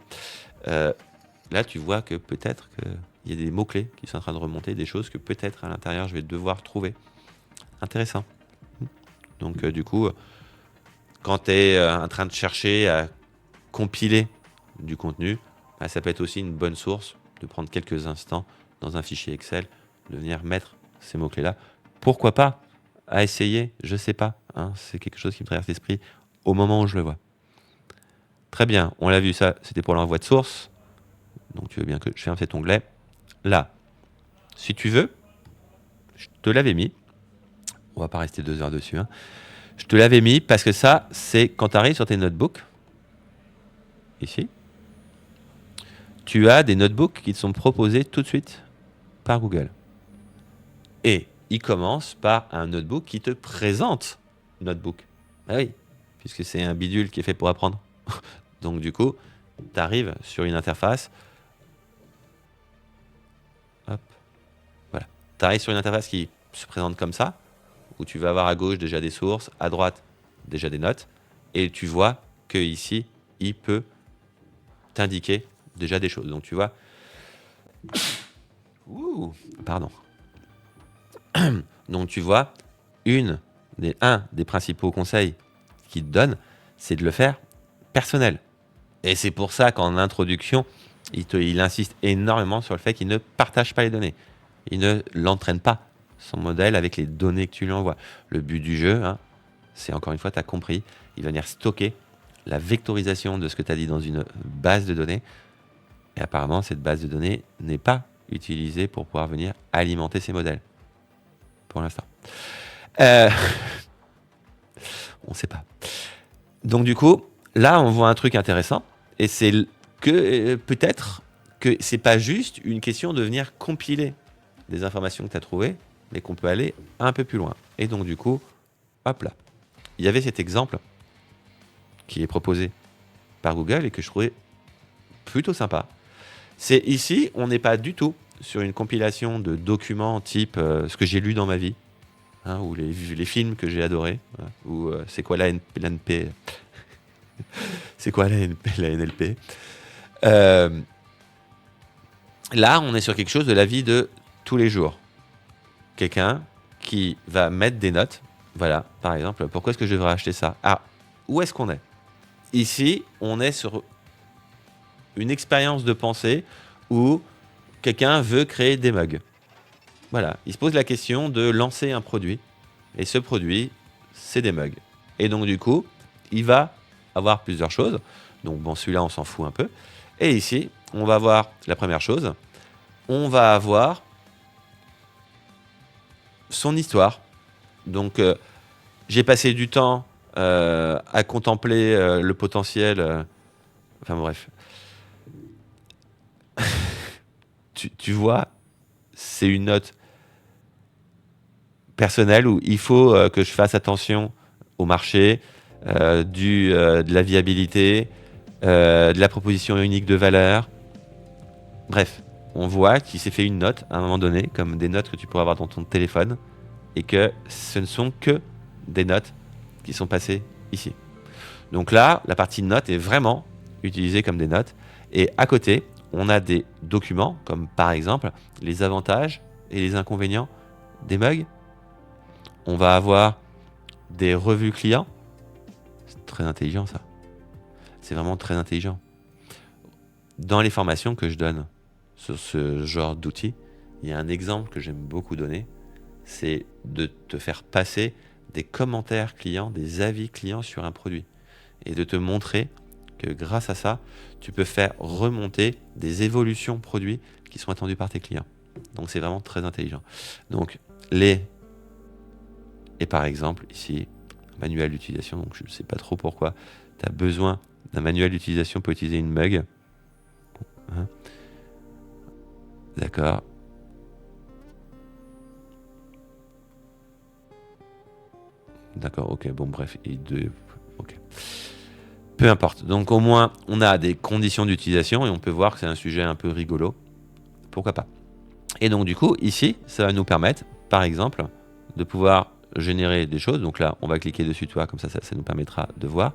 S1: Là, tu vois que peut-être qu'il y a des mots-clés qui sont en train de remonter, des choses que peut-être à l'intérieur, je vais devoir trouver. Intéressant. Donc, du coup, quand tu es en train de chercher à compiler du contenu, ça peut être aussi une bonne source de prendre quelques instants dans un fichier Excel, de venir mettre ces mots-clés-là. Pourquoi pas à essayer? Je sais pas. C'est quelque chose qui me traverse l'esprit au moment où je le vois. Très bien, on l'a vu, ça, c'était pour l'envoi de source. Donc tu veux bien que je ferme cet onglet. là, si tu veux, je te l'avais mis. On va pas rester 2 heures dessus. Hein. Je te l'avais mis parce que ça, c'est quand tu arrives sur tes notebooks, ici, tu as des notebooks qui te sont proposés tout de suite par Google. Et il commence par un notebook qui te présente Notebook. Ah oui, puisque c'est un bidule qui est fait pour apprendre. Donc du coup, tu arrives sur une interface. Hop. Voilà. Tu arrives sur une interface qui se présente comme ça, où tu vas avoir à gauche déjà des sources, à droite déjà des notes, et tu vois que ici, il peut t'indiquer déjà des choses. Donc tu vois. Ouh, pardon. Donc tu vois, un des principaux conseils qu'il te donne, c'est de le faire personnel. Et c'est pour ça qu'en introduction, il insiste énormément sur le fait qu'il ne partage pas les données. Il ne l'entraîne pas, son modèle, avec les données que tu lui envoies. Le but du jeu, hein, c'est encore une fois, tu as compris, il va venir stocker la vectorisation de ce que tu as dit dans une base de données. Et apparemment, cette base de données n'est pas utilisée pour pouvoir venir alimenter ces modèles. Pour l'instant. On ne sait pas. Donc du coup, là, on voit un truc intéressant. Et c'est que peut-être que c'est pas juste une question de venir compiler des informations que tu as trouvées, mais qu'on peut aller un peu plus loin. Et donc du coup, hop là. Il y avait cet exemple qui est proposé par Google et que je trouvais plutôt sympa. C'est ici, on n'est pas du tout sur une compilation de documents type ce que j'ai lu dans ma vie, hein, ou les films que j'ai adorés, hein, ou c'est quoi l'ANP c'est quoi la NLP. Là, on est sur quelque chose de la vie de tous les jours. Quelqu'un qui va mettre des notes. Voilà, par exemple, pourquoi est-ce que je devrais acheter ça? Ah, où est-ce qu'on est? Ici, on est sur une expérience de pensée où quelqu'un veut créer des mugs. Voilà, il se pose la question de lancer un produit. Et ce produit, c'est des mugs. Et donc, du coup, il va avoir plusieurs choses. Donc, bon, celui-là, on s'en fout un peu. Et ici, on va voir la première chose. On va avoir son histoire. Donc, j'ai passé du temps à contempler le potentiel. Enfin, bref. tu vois, c'est une note personnelle où il faut que je fasse attention au marché, de la viabilité, de la proposition unique de valeur. Bref, on voit qu'il s'est fait une note à un moment donné, comme des notes que tu pourrais avoir dans ton téléphone, et que ce ne sont que des notes qui sont passées ici. Donc là, la partie notes est vraiment utilisée comme des notes. Et à côté, on a des documents, comme par exemple les avantages et les inconvénients des mugs. On va avoir des revues clients. C'est très intelligent ça. C'est vraiment très intelligent. Dans les formations que je donne sur ce genre d'outils, il y a un exemple que j'aime beaucoup donner, c'est de te faire passer des commentaires clients, des avis clients sur un produit. Et de te montrer que grâce à ça, tu peux faire remonter des évolutions produits qui sont attendues par tes clients. Donc c'est vraiment très intelligent. Donc et par exemple ici, manuel d'utilisation, donc je ne sais pas trop pourquoi tu as besoin d'un manuel d'utilisation pour utiliser une mug. Hein, d'accord. D'accord, ok, bon bref, ok. Peu importe. Donc au moins, on a des conditions d'utilisation et on peut voir que c'est un sujet un peu rigolo. Pourquoi pas? Et donc du coup, ici, ça va nous permettre, par exemple, de pouvoir générer des choses. Donc là, on va cliquer dessus, toi, comme ça nous permettra de voir.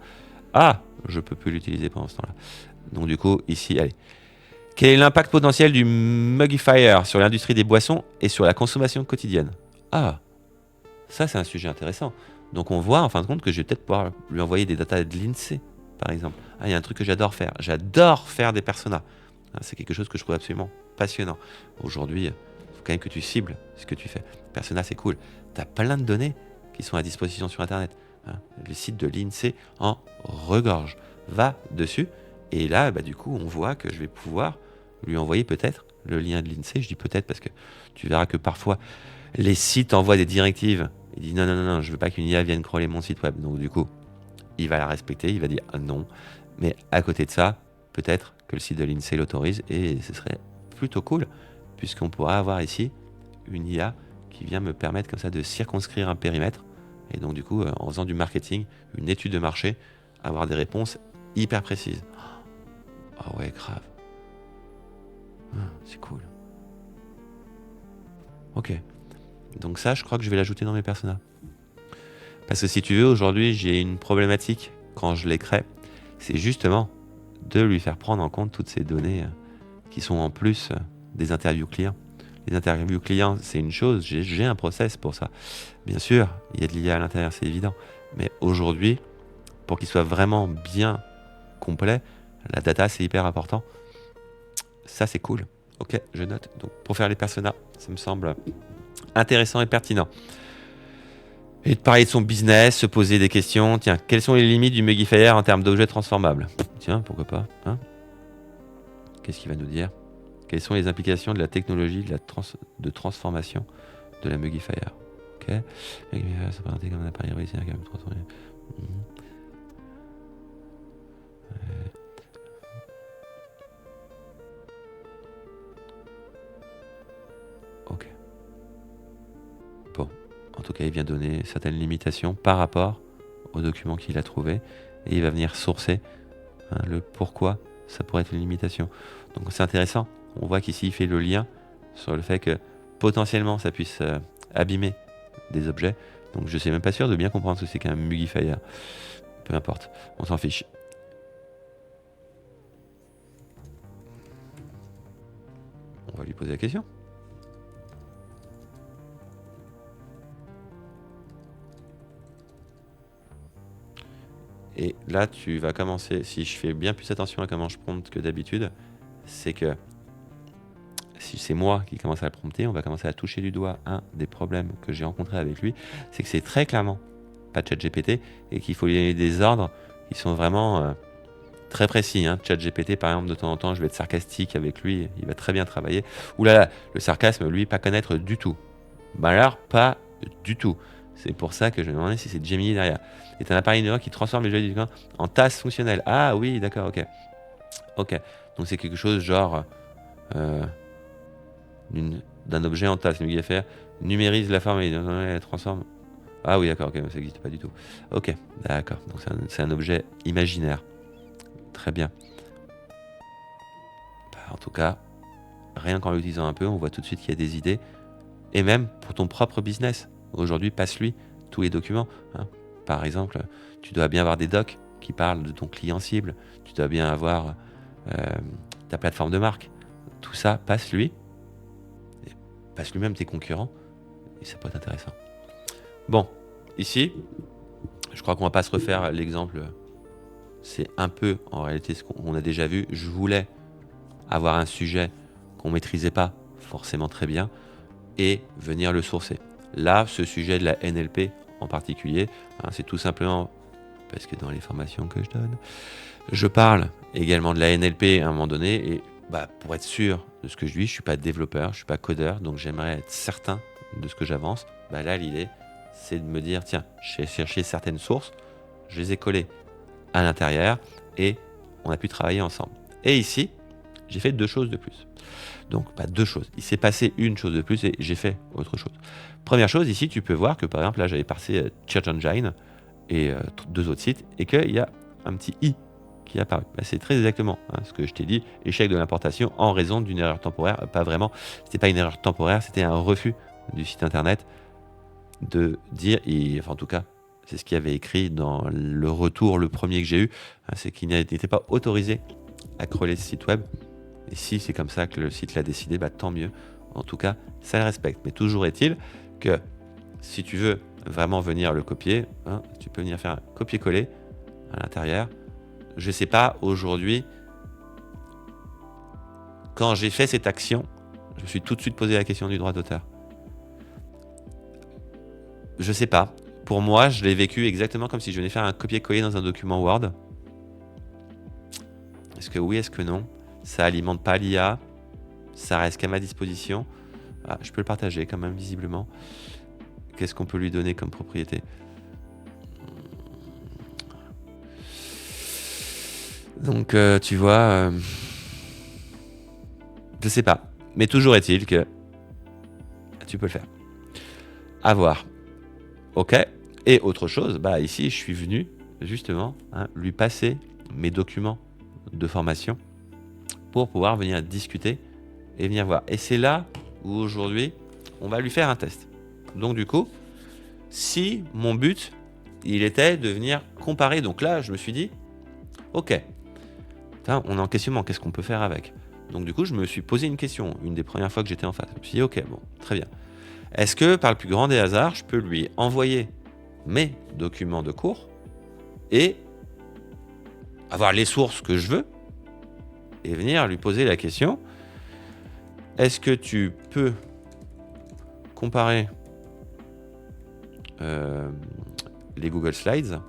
S1: Ah, je peux plus l'utiliser pendant ce temps-là. Donc du coup, ici, allez. Quel est l'impact potentiel du Mugifier sur l'industrie des boissons et sur la consommation quotidienne? Ah, ça c'est un sujet intéressant. Donc on voit en fin de compte que je vais peut-être pouvoir lui envoyer des datas de l'INSEE, par exemple. Ah, il y a un truc que j'adore faire. J'adore faire des personas. C'est quelque chose que je trouve absolument passionnant. Aujourd'hui, il faut quand même que tu cibles ce que tu fais. Persona, c'est cool. Tu as plein de données qui sont à disposition sur Internet. Le site de l'INSEE en regorge. Va dessus. Et là, du coup, on voit que je vais pouvoir lui envoyer peut-être le lien de l'INSEE. Je dis peut-être parce que tu verras que parfois les sites envoient des directives. Il dit non, je veux pas qu'une IA vienne crawler mon site web. Donc du coup, il va la respecter, il va dire non. Mais à côté de ça, peut-être que le site de l'INSEE l'autorise et ce serait plutôt cool puisqu'on pourra avoir ici une IA qui vient me permettre comme ça de circonscrire un périmètre et donc du coup, en faisant du marketing, une étude de marché, avoir des réponses hyper précises. Oh ouais, grave. C'est cool. Ok. Donc ça, je crois que je vais l'ajouter dans mes personas. Parce que si tu veux, aujourd'hui, j'ai une problématique quand je les crée. C'est justement de lui faire prendre en compte toutes ces données qui sont en plus des interviews clients. Les interviews clients, c'est une chose, j'ai un process pour ça. Bien sûr, il y a de l'IA à l'intérieur, c'est évident. Mais aujourd'hui, pour qu'il soit vraiment bien complet, la data, c'est hyper important. Ça, c'est cool. Ok, je note. Donc, pour faire les personas, ça me semble intéressant et pertinent. Et de parler de son business, se poser des questions. Tiens, quelles sont les limites du Mugifier en termes d'objets transformables? Tiens, pourquoi pas, hein? Qu'est-ce qu'il va nous dire? Quelles sont les implications de la technologie de transformation de la Mugifier? Ok. Mugifier se présenter comme un appareil réussi à transformer. Ok. Bon. En tout cas, il vient donner certaines limitations par rapport au document qu'il a trouvé et il va venir sourcer le pourquoi ça pourrait être une limitation. Donc c'est intéressant. On voit qu'ici, il fait le lien sur le fait que potentiellement, ça puisse abîmer des objets. Donc je ne suis même pas sûr de bien comprendre ce que c'est qu'un Mugifier. Peu importe, on s'en fiche. On va lui poser la question. Et là, tu vas commencer, si je fais bien plus attention à comment je prompte que d'habitude, c'est que si c'est moi qui commence à le prompter, on va commencer à toucher du doigt un des problèmes que j'ai rencontrés avec lui, c'est que c'est très clairement pas ChatGPT et qu'il faut lui donner des ordres qui sont vraiment très précis. ChatGPT, par exemple, de temps en temps, je vais être sarcastique avec lui, il va très bien travailler. Ouh là là, le sarcasme, lui, pas connaître du tout. Bah alors, pas du tout. C'est pour ça que je me demandais si c'est Gemini derrière. C'est un appareil numérique qui transforme les jeux du coin en tâches fonctionnelles. Ah oui, d'accord, ok. Ok. Donc c'est quelque chose genre d'un objet en tasse. Mugifier numérise la forme et la transforme. Ah oui, d'accord, ok, ça n'existe pas du tout. Ok, d'accord. Donc c'est un objet imaginaire. Très bien. Bah, en tout cas, rien qu'en l'utilisant un peu, on voit tout de suite qu'il y a des idées. Et même pour ton propre business. Aujourd'hui, passe-lui tous les documents. Par exemple, tu dois bien avoir des docs qui parlent de ton client cible. Tu dois bien avoir ta plateforme de marque. Tout ça, passe-lui. Passe-lui même tes concurrents. Et ça peut être intéressant. Bon, ici, je crois qu'on va pas se refaire l'exemple. C'est un peu, en réalité, ce qu'on a déjà vu. Je voulais avoir un sujet qu'on maîtrisait pas forcément très bien et venir le sourcer. Là, ce sujet de la NLP en particulier, c'est tout simplement parce que dans les formations que je donne, je parle également de la NLP à un moment donné et pour être sûr de ce que je dis, je suis pas développeur, je suis pas codeur, donc j'aimerais être certain de ce que j'avance. Là, l'idée, c'est de me dire, tiens, j'ai cherché certaines sources, je les ai collées à l'intérieur et on a pu travailler ensemble. Et ici, j'ai fait 2 choses de plus. Donc, 2 choses. Il s'est passé une chose de plus et j'ai fait autre chose. Première chose, ici, tu peux voir que, par exemple, là, j'avais passé Search Engine et 2 autres sites et qu'il y a un petit i qui est apparu. C'est très exactement ce que je t'ai dit, échec de l'importation en raison d'une erreur temporaire. Pas vraiment, c'était pas une erreur temporaire, c'était un refus du site internet de dire, en tout cas, c'est ce qu'il y avait écrit dans le retour, le premier que j'ai eu, c'est qu'il n'était pas autorisé à crawler ce site web. Et si c'est comme ça que le site l'a décidé, tant mieux. En tout cas, ça le respecte. Mais toujours est-il que si tu veux vraiment venir le copier, tu peux venir faire un copier-coller à l'intérieur. Je ne sais pas, aujourd'hui, quand j'ai fait cette action, je me suis tout de suite posé la question du droit d'auteur. Je ne sais pas. Pour moi, je l'ai vécu exactement comme si je venais faire un copier-coller dans un document Word. Est-ce que oui, est-ce que non? Ça alimente pas l'IA. ça reste qu'à ma disposition. Ah, je peux le partager quand même, visiblement. Qu'est-ce qu'on peut lui donner comme propriété? Donc, tu vois, je sais pas. Mais toujours est-il que tu peux le faire. À voir. Ok. Et autre chose, bah ici, je suis venu justement lui passer mes documents de formation pour pouvoir venir discuter et venir voir. Et c'est là où aujourd'hui, on va lui faire un test. Donc du coup, si mon but, il était de venir comparer, donc là, je me suis dit, ok, on est en questionnement, qu'est-ce qu'on peut faire avec? Donc du coup, je me suis posé une question, une des premières fois que j'étais en face. Je me suis dit, ok, bon, très bien. Est-ce que par le plus grand des hasards, je peux lui envoyer mes documents de cours et avoir les sources que je veux et venir lui poser la question, est-ce que tu peux comparer les Google Slides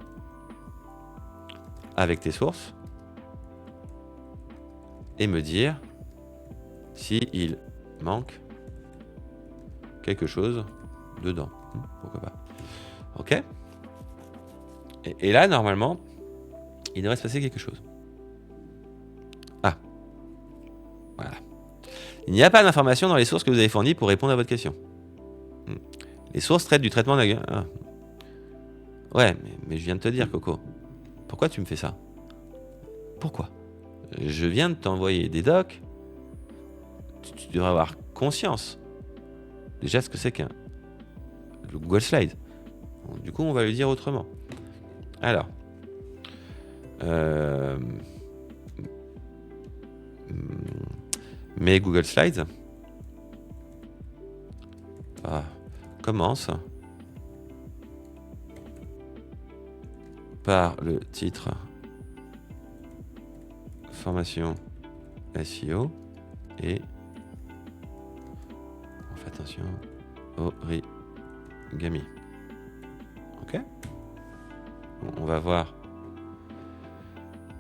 S1: avec tes sources et me dire s'il manque quelque chose dedans. Pourquoi pas. Ok. Et là, normalement, il devrait se passer quelque chose. Ah. Voilà. Il n'y a pas d'informations dans les sources que vous avez fournies pour répondre à votre question. Les sources traitent du traitement de la... Ah. Ouais, mais je viens de te dire, Coco. Pourquoi tu me fais ça? Pourquoi? Je viens de t'envoyer des docs. Tu devrais avoir conscience. Déjà, ce que c'est qu'un... le Google Slide. Bon, du coup, on va le dire autrement. Alors... mes Google Slides commence par le titre formation SEO et on fait attention origami. Ok, on va voir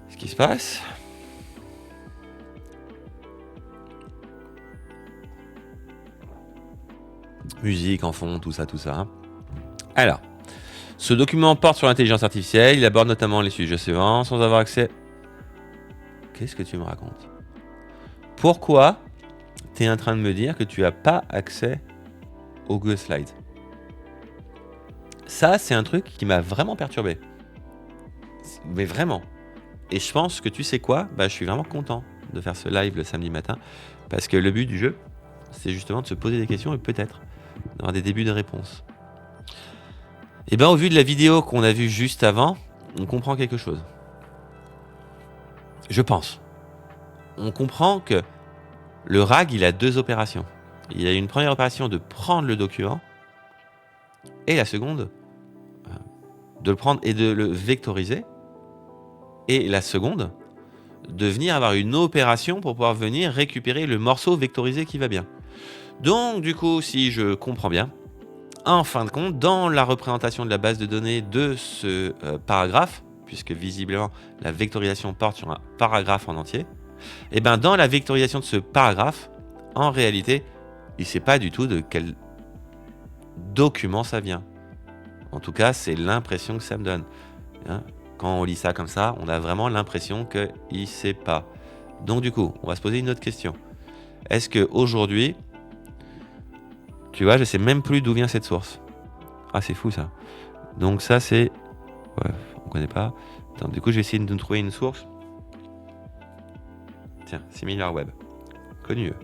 S1: ce qui se passe. Musique en fond, tout ça. Alors, ce document porte sur l'intelligence artificielle. Il aborde notamment les sujets suivants sans avoir accès. Qu'est-ce que tu me racontes? Pourquoi tu es en train de me dire que tu n'as pas accès au Google Slides? Ça, c'est un truc qui m'a vraiment perturbé. Mais vraiment. Et je pense que tu sais quoi? Je suis vraiment content de faire ce live le samedi matin. Parce que le but du jeu, c'est justement de se poser des questions et peut-être d'avoir des débuts de réponses. Et au vu de la vidéo qu'on a vue juste avant, on comprend quelque chose. Je pense. On comprend que le RAG, il a deux opérations. Il a une première opération de prendre le document et la seconde, de le prendre et de le vectoriser. Et la seconde, de venir avoir une opération pour pouvoir venir récupérer le morceau vectorisé qui va bien. Donc, du coup, si je comprends bien, en fin de compte, dans la représentation de la base de données de ce paragraphe, puisque visiblement la vectorisation porte sur un paragraphe en entier, et dans la vectorisation de ce paragraphe, en réalité, il ne sait pas du tout de quel document ça vient. En tout cas, c'est l'impression que ça me donne. Quand on lit ça comme ça, on a vraiment l'impression qu'il ne sait pas. Donc du coup, on va se poser une autre question. Est-ce qu'aujourd'hui, tu vois, je ne sais même plus d'où vient cette source. Ah, c'est fou ça. Donc ça, c'est... Ouais, on ne connaît pas. Attends, du coup, je vais essayer de nous trouver une source. Tiens, SimilarWeb. Connu eux.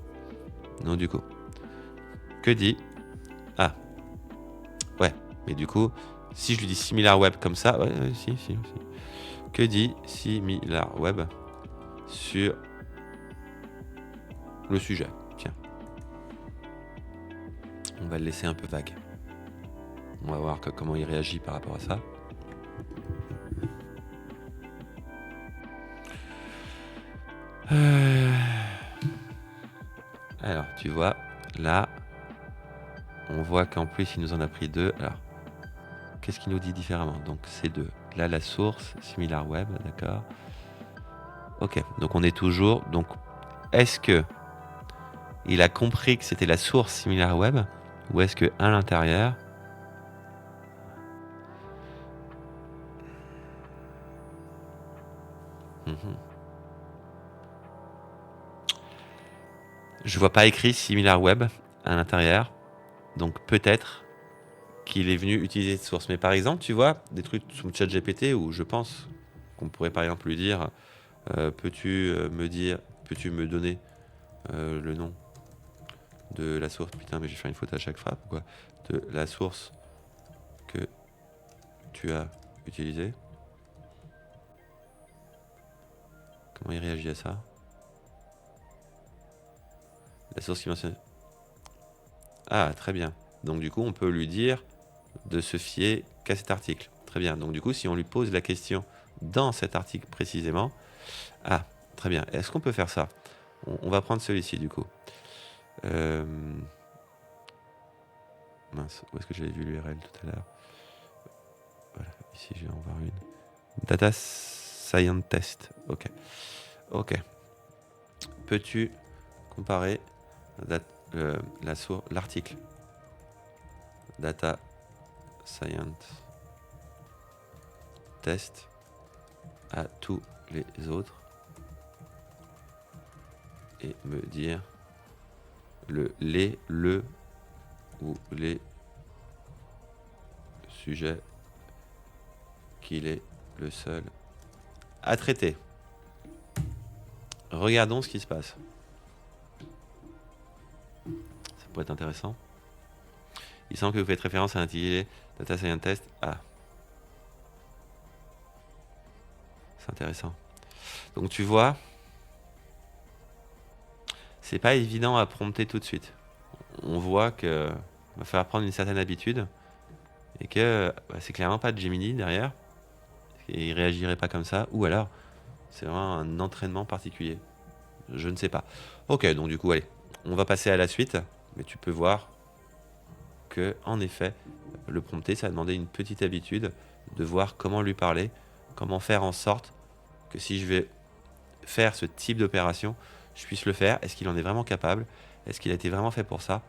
S1: Donc du coup, que dit... Ah. Ouais, mais du coup, si je lui dis SimilarWeb comme ça... Ouais, si. Que dit SimilarWeb sur le sujet? Tiens. On va le laisser un peu vague. On va voir comment il réagit par rapport à ça. Alors, tu vois, là, on voit qu'en plus, il nous en a pris deux. Alors, qu'est-ce qu'il nous dit différemment? Donc, c'est deux. Là, la source, SimilarWeb, d'accord. Ok, donc on est toujours... Donc, est-ce que il a compris que c'était la source SimilarWeb, ou est-ce que à l'intérieur, je vois pas écrit SimilarWeb à l'intérieur, donc peut-être qu'il est venu utiliser cette source. Mais par exemple, tu vois, des trucs sur le chat GPT où je pense qu'on pourrait par exemple lui dire peux-tu me donner le nom de la source, putain mais je vais faire une faute à chaque fois, pourquoi, de la source que tu as utilisée. Comment il réagit à ça? La source qui mentionne. Ah, très bien. Donc du coup, on peut lui dire de se fier qu'à cet article. Très bien. Donc du coup, si on lui pose la question dans cet article précisément... Ah, très bien. Est-ce qu'on peut faire ça? On va prendre celui-ci du coup. Mince, où est-ce que j'avais vu l'URL tout à l'heure? Voilà, ici je vais en voir une. Data Science Test. Ok. Ok. Peux-tu comparer l'article Data Science Test à tous les autres et me dire le ou les sujets qu'il est le seul à traiter. Regardons ce qui se passe. Ça pourrait être intéressant. Il semble que vous faites référence à l'intitulé Data Science Test. Ah. C'est intéressant. Donc tu vois, c'est pas évident à prompter tout de suite. On voit que va falloir prendre une certaine habitude et que c'est clairement pas de Gemini derrière. Et il réagirait pas comme ça. Ou alors, c'est vraiment un entraînement particulier. Je ne sais pas. Ok, donc du coup, allez, on va passer à la suite. Mais tu peux voir que, en effet, le prompter, ça a demandé une petite habitude de voir comment lui parler, comment faire en sorte que si je vais faire ce type d'opération, je puisse le faire. Est-ce qu'il en est vraiment capable? Est-ce qu'il a été vraiment fait pour ça?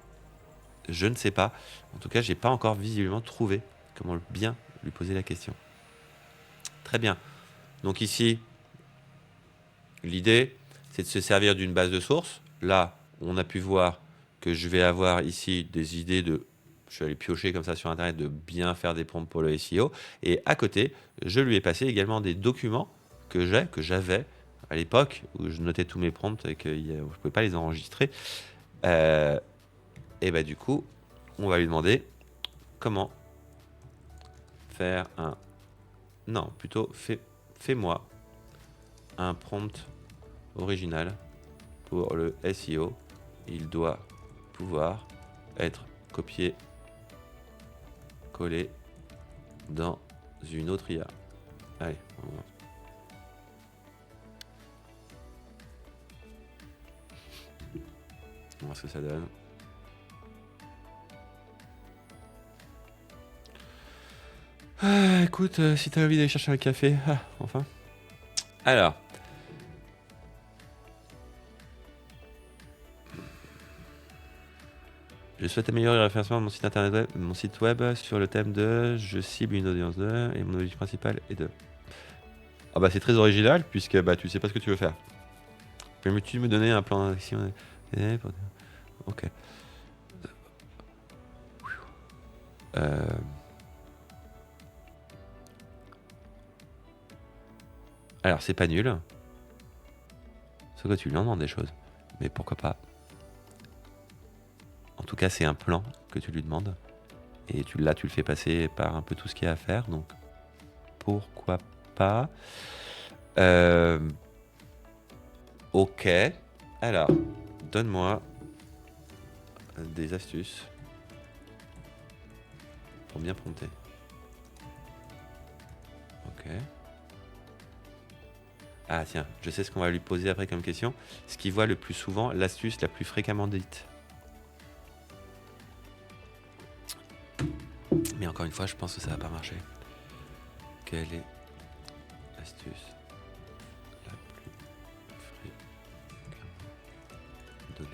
S1: Je ne sais pas. En tout cas, j'ai pas encore visiblement trouvé comment bien lui poser la question. Très bien. Donc ici, l'idée, c'est de se servir d'une base de sources. Là, on a pu voir que je vais avoir ici des idées de... Je vais aller piocher comme ça sur Internet de bien faire des prompts pour le SEO. Et à côté, je lui ai passé également des documents que j'avais à l'époque où je notais tous mes prompts et que je ne pouvais pas les enregistrer. Et bah du coup, on va lui demander comment faire un... Non, plutôt fais-moi un prompt original pour le SEO. Il doit pouvoir être copié, collé dans une autre IA. Allez, on va voir. On va voir ce que ça donne. Ah, écoute, si t'as envie d'aller chercher un café, enfin. Alors. Je souhaite améliorer le référencement de mon site web sur le thème de je cible une audience de et mon objectif principal est de. Ah bah c'est très original puisque bah tu sais pas ce que tu veux faire. Peux-tu me donner un plan d'action? Ok. Alors c'est pas nul. Sauf que tu lui en demandes des choses. Mais pourquoi pas? En tout cas, c'est un plan que tu lui demandes. Et tu le fais passer par un peu tout ce qu'il y a à faire. Donc, pourquoi pas? Ok. Alors, donne-moi des astuces pour bien prompter. Ok. Ah tiens, je sais ce qu'on va lui poser après comme question. Ce qu'il voit le plus souvent, l'astuce la plus fréquemment dite. Mais encore une fois, je pense que ça va pas marcher. Quelle est l'astuce la plus fréquemment donnée?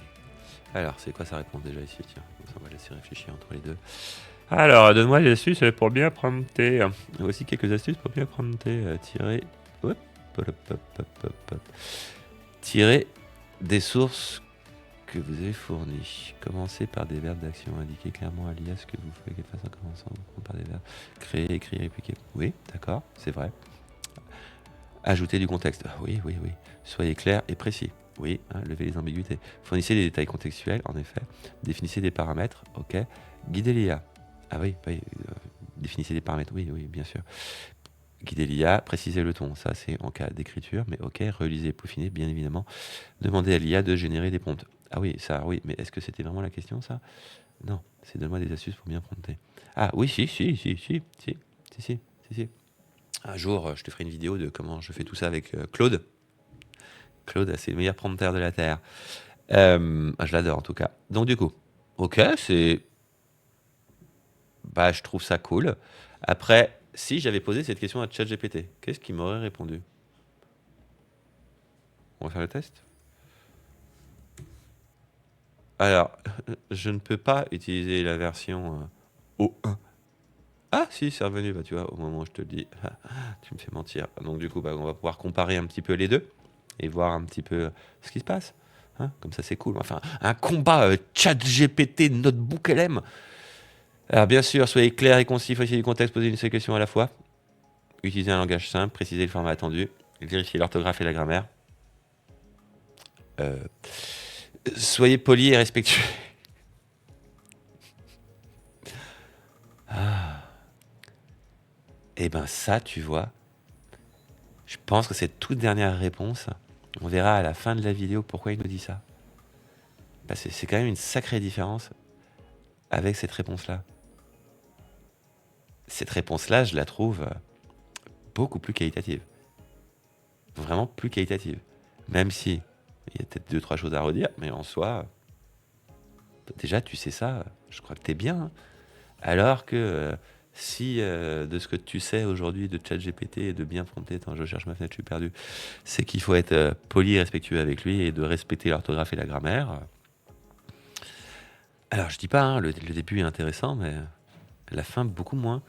S1: Alors, c'est quoi sa réponse déjà ici? Tiens, on va laisser réfléchir entre les deux.
S8: Alors, donne-moi des astuces pour bien prendre tes.
S1: Voici quelques astuces pour bien prendre tes tirer. Hop, hop, hop, hop, hop, hop. Tirer des sources que vous avez fournies. Commencez par des verbes d'action. Indiquez clairement à l'IA ce que vous voulez qu'elle fasse en commençant par des verbes. Créer, écrire, répliquer. Oui, d'accord, c'est vrai. Ajoutez du contexte. Oui, oui, oui. Soyez clair et précis. Oui, levez les ambiguïtés. Fournissez des détails contextuels, en effet. Définissez des paramètres. Ok. Guidez l'IA. Ah oui, définissez des paramètres. Oui, oui, bien sûr. Guidez l'IA, précisez le ton. Ça, c'est en cas d'écriture. Mais ok, relisez, peaufinez, bien évidemment. Demandez à l'IA de générer des prompts. Ah oui, ça, oui. Mais est-ce que c'était vraiment la question, ça? Non, c'est donne-moi des astuces pour bien prompter. Ah oui, si. Un jour, je te ferai une vidéo de comment je fais tout ça avec Claude. Claude, c'est le meilleur prompteur de la Terre. Je l'adore en tout cas. Donc du coup, ok, je trouve ça cool. Après, si j'avais posé cette question à ChatGPT, qu'est-ce qu'il m'aurait répondu? On va faire le test. Alors, je ne peux pas utiliser la version O1. Ah si, c'est revenu, tu vois, au moment où je te le dis. Tu me fais mentir. Donc du coup, on va pouvoir comparer un petit peu les deux et voir un petit peu ce qui se passe. Comme ça, c'est cool. Enfin, un combat ChatGPT Notebook LM. Alors bien sûr, soyez clair et concis, fournissez du contexte, posez une seule question à la fois. Utilisez un langage simple, précisez le format attendu, vérifiez l'orthographe et la grammaire. Soyez poli et respectueux. Et ben ça, tu vois, je pense que cette toute dernière réponse, on verra à la fin de la vidéo pourquoi il nous dit ça. C'est quand même une sacrée différence avec cette réponse-là. Cette réponse-là, je la trouve beaucoup plus qualitative. Vraiment plus qualitative. Même si il y a peut-être 2-3 choses à redire, mais en soi, déjà, tu sais ça, je crois que t'es bien. Alors que si de ce que tu sais aujourd'hui de ChatGPT et de bien prompter, attends, je cherche ma fenêtre, je suis perdu, c'est qu'il faut être poli et respectueux avec lui et de respecter l'orthographe et la grammaire. Alors, je dis pas, le début est intéressant, mais la fin, beaucoup moins.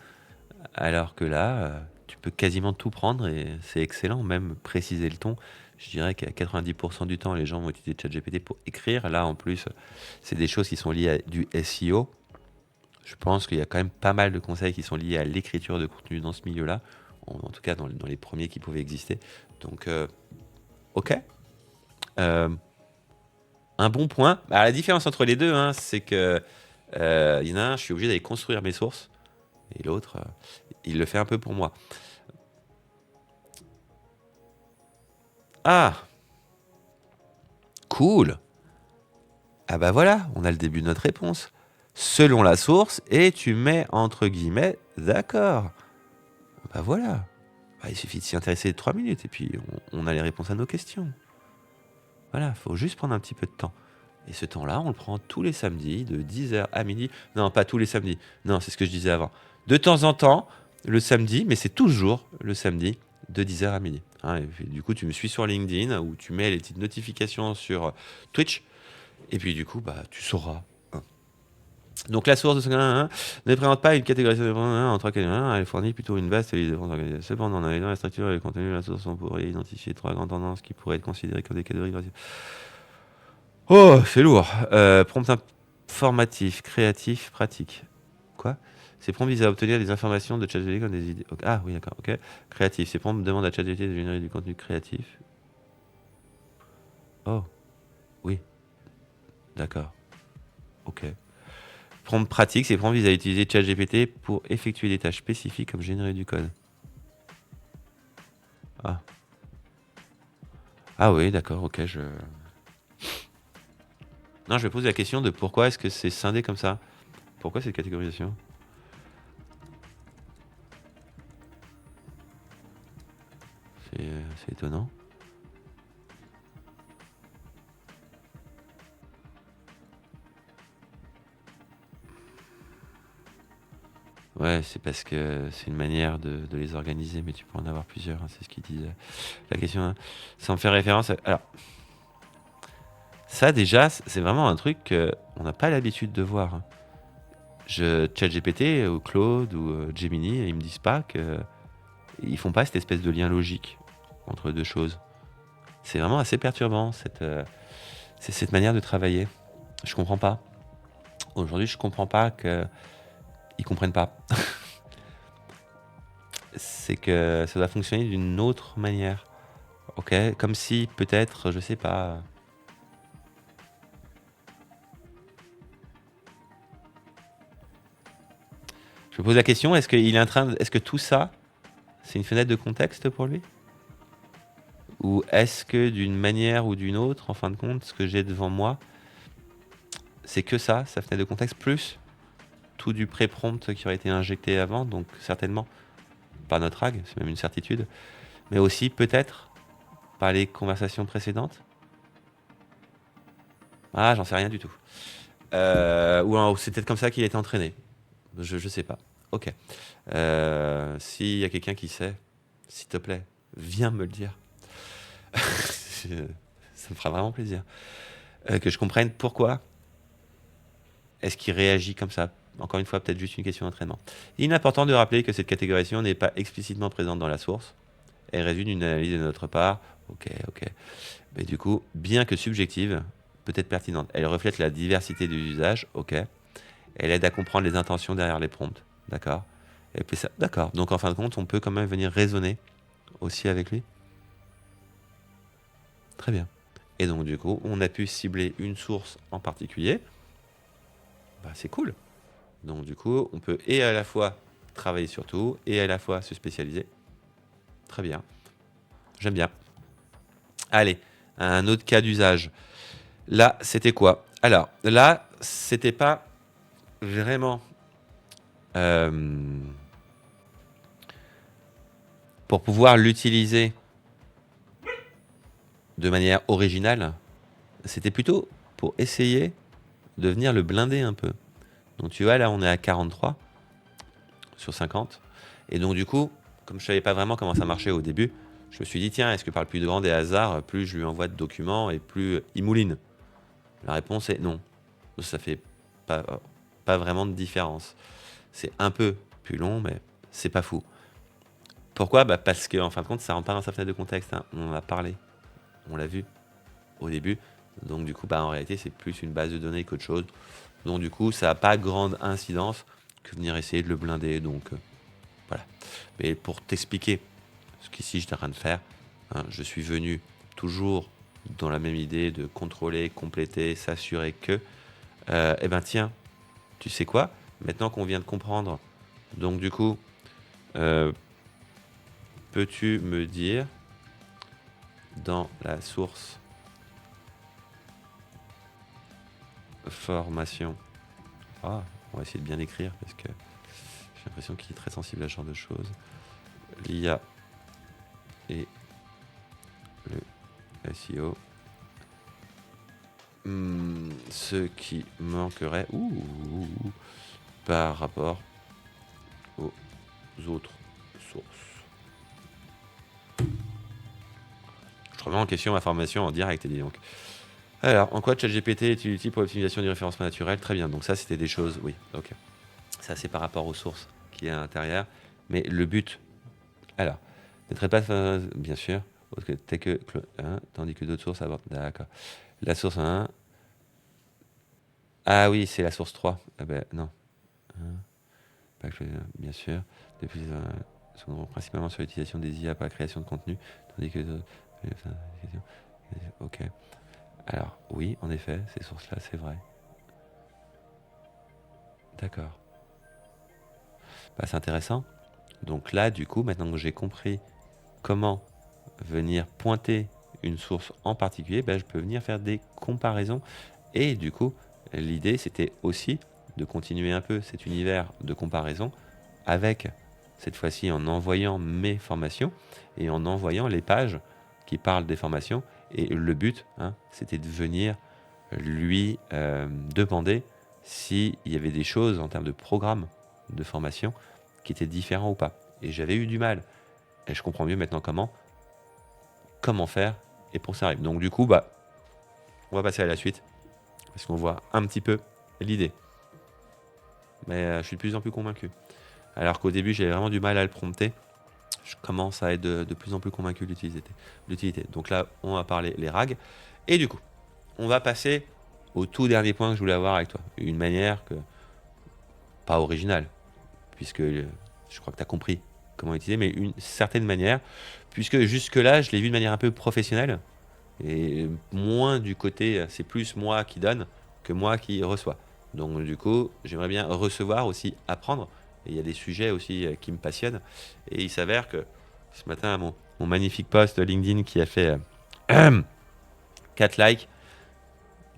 S1: Alors que là, tu peux quasiment tout prendre et c'est excellent, même préciser le ton. Je dirais qu'à 90% du temps, les gens vont utiliser ChatGPT pour écrire. Là, en plus, c'est des choses qui sont liées à du SEO. Je pense qu'il y a quand même pas mal de conseils qui sont liés à l'écriture de contenu dans ce milieu-là. En tout cas, dans les premiers qui pouvaient exister. Donc, ok. Un bon point. La différence entre les deux, c'est que il y en a un, je suis obligé d'aller construire mes sources. Et l'autre, il le fait un peu pour moi. Ah, cool. Ah bah voilà, on a le début de notre réponse. Selon la source, et tu mets entre guillemets, d'accord. Bah voilà. Il suffit de s'y intéresser 3 minutes et puis on a les réponses à nos questions. Voilà, faut juste prendre un petit peu de temps. Et ce temps-là, on le prend tous les samedis, de 10h à midi. Non, pas tous les samedis. Non, c'est ce que je disais avant. De temps en temps, le samedi, mais c'est toujours le samedi, de 10h à midi. Et puis, du coup, tu me suis sur LinkedIn, où tu mets les petites notifications sur Twitch. Et puis, du coup, tu sauras. Donc, la source de ce ne présente pas une catégorisation en 3 catégories. Elle fournit plutôt une vaste liste de réponses organisées. Cependant, en analysant la structure et le contenu de la source, on pourrait identifier 3 grandes tendances qui pourraient être considérées comme des catégories. Oh, c'est lourd. Prompt informatif, créatif, pratique. Quoi? Ces prompts visent à obtenir des informations de ChatGPT comme des idées. Okay. Ah oui, d'accord, ok. Créatif. Ces prompts demandent à ChatGPT de générer du contenu créatif. Oh, oui. D'accord. Ok. Prompt pratique. Ces prompts visent à utiliser ChatGPT pour effectuer des tâches spécifiques comme générer du code. Ah. Ah oui, d'accord, ok, Non, je vais poser la question de pourquoi est-ce que c'est scindé comme ça? Pourquoi cette catégorisation? C'est étonnant. Ouais, c'est parce que c'est une manière de les organiser, mais tu peux en avoir plusieurs, c'est ce qu'ils disent. La question, ça me fait référence. Alors, ça, déjà, c'est vraiment un truc qu'on n'a pas l'habitude de voir. Hein. ChatGPT ou Claude ou Gemini, ils me disent pas qu'ils font pas cette espèce de lien logique entre deux choses. C'est vraiment assez perturbant, cette manière de travailler. Je comprends pas. Aujourd'hui, je comprends pas qu'ils comprennent pas. C'est que ça doit fonctionner d'une autre manière. Ok, comme si peut-être, je sais pas. Je me pose la question, est-ce que tout ça, c'est une fenêtre de contexte pour lui? Ou est-ce que d'une manière ou d'une autre, en fin de compte, ce que j'ai devant moi, c'est que ça, sa fenêtre de contexte, plus tout du pré-prompt qui aurait été injecté avant, donc certainement par notre RAG, c'est même une certitude, mais aussi peut-être par les conversations précédentes. Ah, j'en sais rien du tout. Ou alors, c'est peut-être comme ça qu'il a été entraîné. Je sais pas. Ok. S'il y a quelqu'un qui sait, s'il te plaît, viens me le dire. Ça me fera vraiment plaisir. Que je comprenne pourquoi est-ce qu'il réagit comme ça. Encore une fois, peut-être juste une question d'entraînement. Il est important de rappeler que cette catégorisation n'est pas explicitement présente dans la source. Elle résulte d'une analyse de notre part. Ok. Mais du coup, bien que subjective, peut-être pertinente. Elle reflète la diversité des usages. Ok. Elle aide à comprendre les intentions derrière les prompts. D'accord. Et puis ça, d'accord. Donc en fin de compte, on peut quand même venir raisonner aussi avec lui. Très bien. Et donc du coup, on a pu cibler une source en particulier. Bah, c'est cool. Donc du coup, on peut et à la fois travailler sur tout et à la fois se spécialiser. Très bien. J'aime bien. Allez, un autre cas d'usage. Là, c'était quoi? Alors, là, c'était pas vraiment pour pouvoir l'utiliser de manière originale. C'était plutôt pour essayer de venir le blinder un peu. Donc tu vois, là, on est à 43 sur 50. Et donc du coup, comme je savais pas vraiment comment ça marchait au début, je me suis dit, tiens, est-ce que par le plus grand des hasards, plus je lui envoie de documents et plus il mouline? La réponse est non. Ça fait pas vraiment de différence. C'est un peu plus long, mais c'est pas fou. Pourquoi? Bah parce qu'en fin de compte, ça rentre pas dans sa fenêtre de contexte. Hein. On en a parlé. On l'a vu au début. Donc du coup, bah, en réalité, c'est plus une base de données qu'autre chose. Donc du coup, ça n'a pas grande incidence que venir essayer de le blinder. Donc voilà. Mais pour t'expliquer ce qu'ici je suis en train de faire, hein, je suis venu toujours dans la même idée de contrôler, compléter, s'assurer que, eh ben tiens, tu sais quoi? Maintenant qu'on vient de comprendre, donc du coup, peux-tu me dire dans la source formation, on va essayer de bien l'écrire parce que j'ai l'impression qu'il est très sensible à ce genre de choses, l'IA et le SEO, ce qui manquerait par rapport aux autres sources. Je remets en question ma formation en direct, dis donc. Alors, en quoi ChatGPT est utile pour l'optimisation du référencement naturel? Très bien, donc ça c'était des choses, oui, ok. Ça c'est par rapport aux sources qui est à l'intérieur, mais le but, alors, ne traite pas, bien sûr, tandis que d'autres sources abordent, d'accord. La source 1, ah oui, c'est la source 3, ah ben non, pas que, bien sûr, depuis, sont principalement sur l'utilisation des IA pour la création de contenu, tandis que d'autres, ok. Alors, oui, en effet, ces sources-là, c'est vrai. D'accord. Bah, c'est intéressant. Donc là, du coup, maintenant que j'ai compris comment venir pointer une source en particulier, bah, je peux venir faire des comparaisons. Et du coup, l'idée, c'était aussi de continuer un peu cet univers de comparaison avec, cette fois-ci, en envoyant mes formations et en envoyant les pages qui parlent des formations. Et le but, c'était de venir lui demander s'il y avait des choses en termes de programme de formation qui étaient différents ou pas. Et j'avais eu du mal. Et je comprends mieux maintenant comment faire et pour ça arrive. Donc du coup, bah, on va passer à la suite. Parce qu'on voit un petit peu l'idée. Mais je suis de plus en plus convaincu. Alors qu'au début, j'avais vraiment du mal à le prompter. Je commence à être de plus en plus convaincu de l'utilité. Donc là, on va parler les RAG. Et du coup, on va passer au tout dernier point que je voulais avoir avec toi. Une manière pas originale, puisque je crois que tu as compris comment utiliser, mais une certaine manière, puisque jusque-là, je l'ai vu de manière un peu professionnelle, et moins du côté, c'est plus moi qui donne que moi qui reçois. Donc du coup, j'aimerais bien recevoir aussi, apprendre, et il y a des sujets aussi qui me passionnent, et il s'avère que ce matin, mon magnifique post LinkedIn qui a fait 4 likes,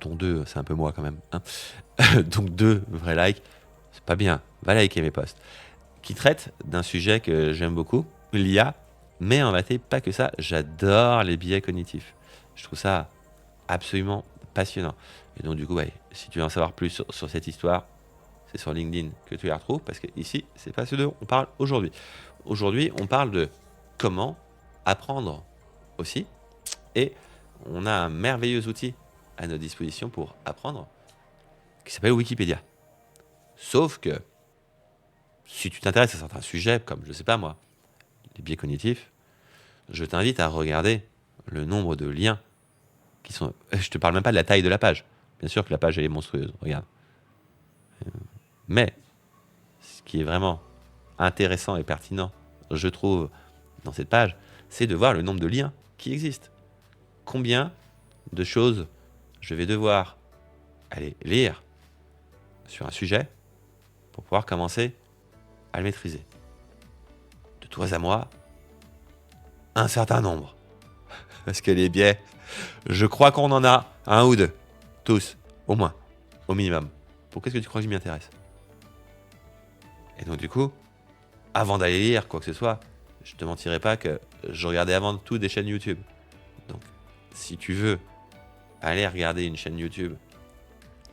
S1: dont 2, c'est un peu moi quand même, hein. Donc 2 vrais likes, c'est pas bien, va liker mes posts, qui traite d'un sujet que j'aime beaucoup, l'IA, mais en réalité pas que ça, j'adore les biais cognitifs. Je trouve ça absolument passionnant. Et donc du coup, ouais, si tu veux en savoir plus sur cette histoire, c'est sur LinkedIn que tu la retrouves, parce que ici, c'est pas ce dont on parle aujourd'hui. Aujourd'hui, on parle de comment apprendre aussi, et on a un merveilleux outil à notre disposition pour apprendre, qui s'appelle Wikipédia. Sauf que, si tu t'intéresses à certains sujets, comme, je sais pas moi, les biais cognitifs, je t'invite à regarder le nombre de liens qui sont... Je te parle même pas de la taille de la page. Bien sûr que la page, elle est monstrueuse, regarde. Mais, ce qui est vraiment intéressant et pertinent, je trouve, dans cette page, c'est de voir le nombre de liens qui existent. Combien de choses je vais devoir aller lire sur un sujet pour pouvoir commencer à le maîtriser. De toi à moi, un certain nombre. Parce que les biais, je crois qu'on en a un ou deux. Tous, au moins, au minimum. Pourquoi est-ce que tu crois que je m'y intéresse? Et donc du coup, avant d'aller lire quoi que ce soit, je te mentirai pas que je regardais avant tout des chaînes YouTube. Donc, si tu veux aller regarder une chaîne YouTube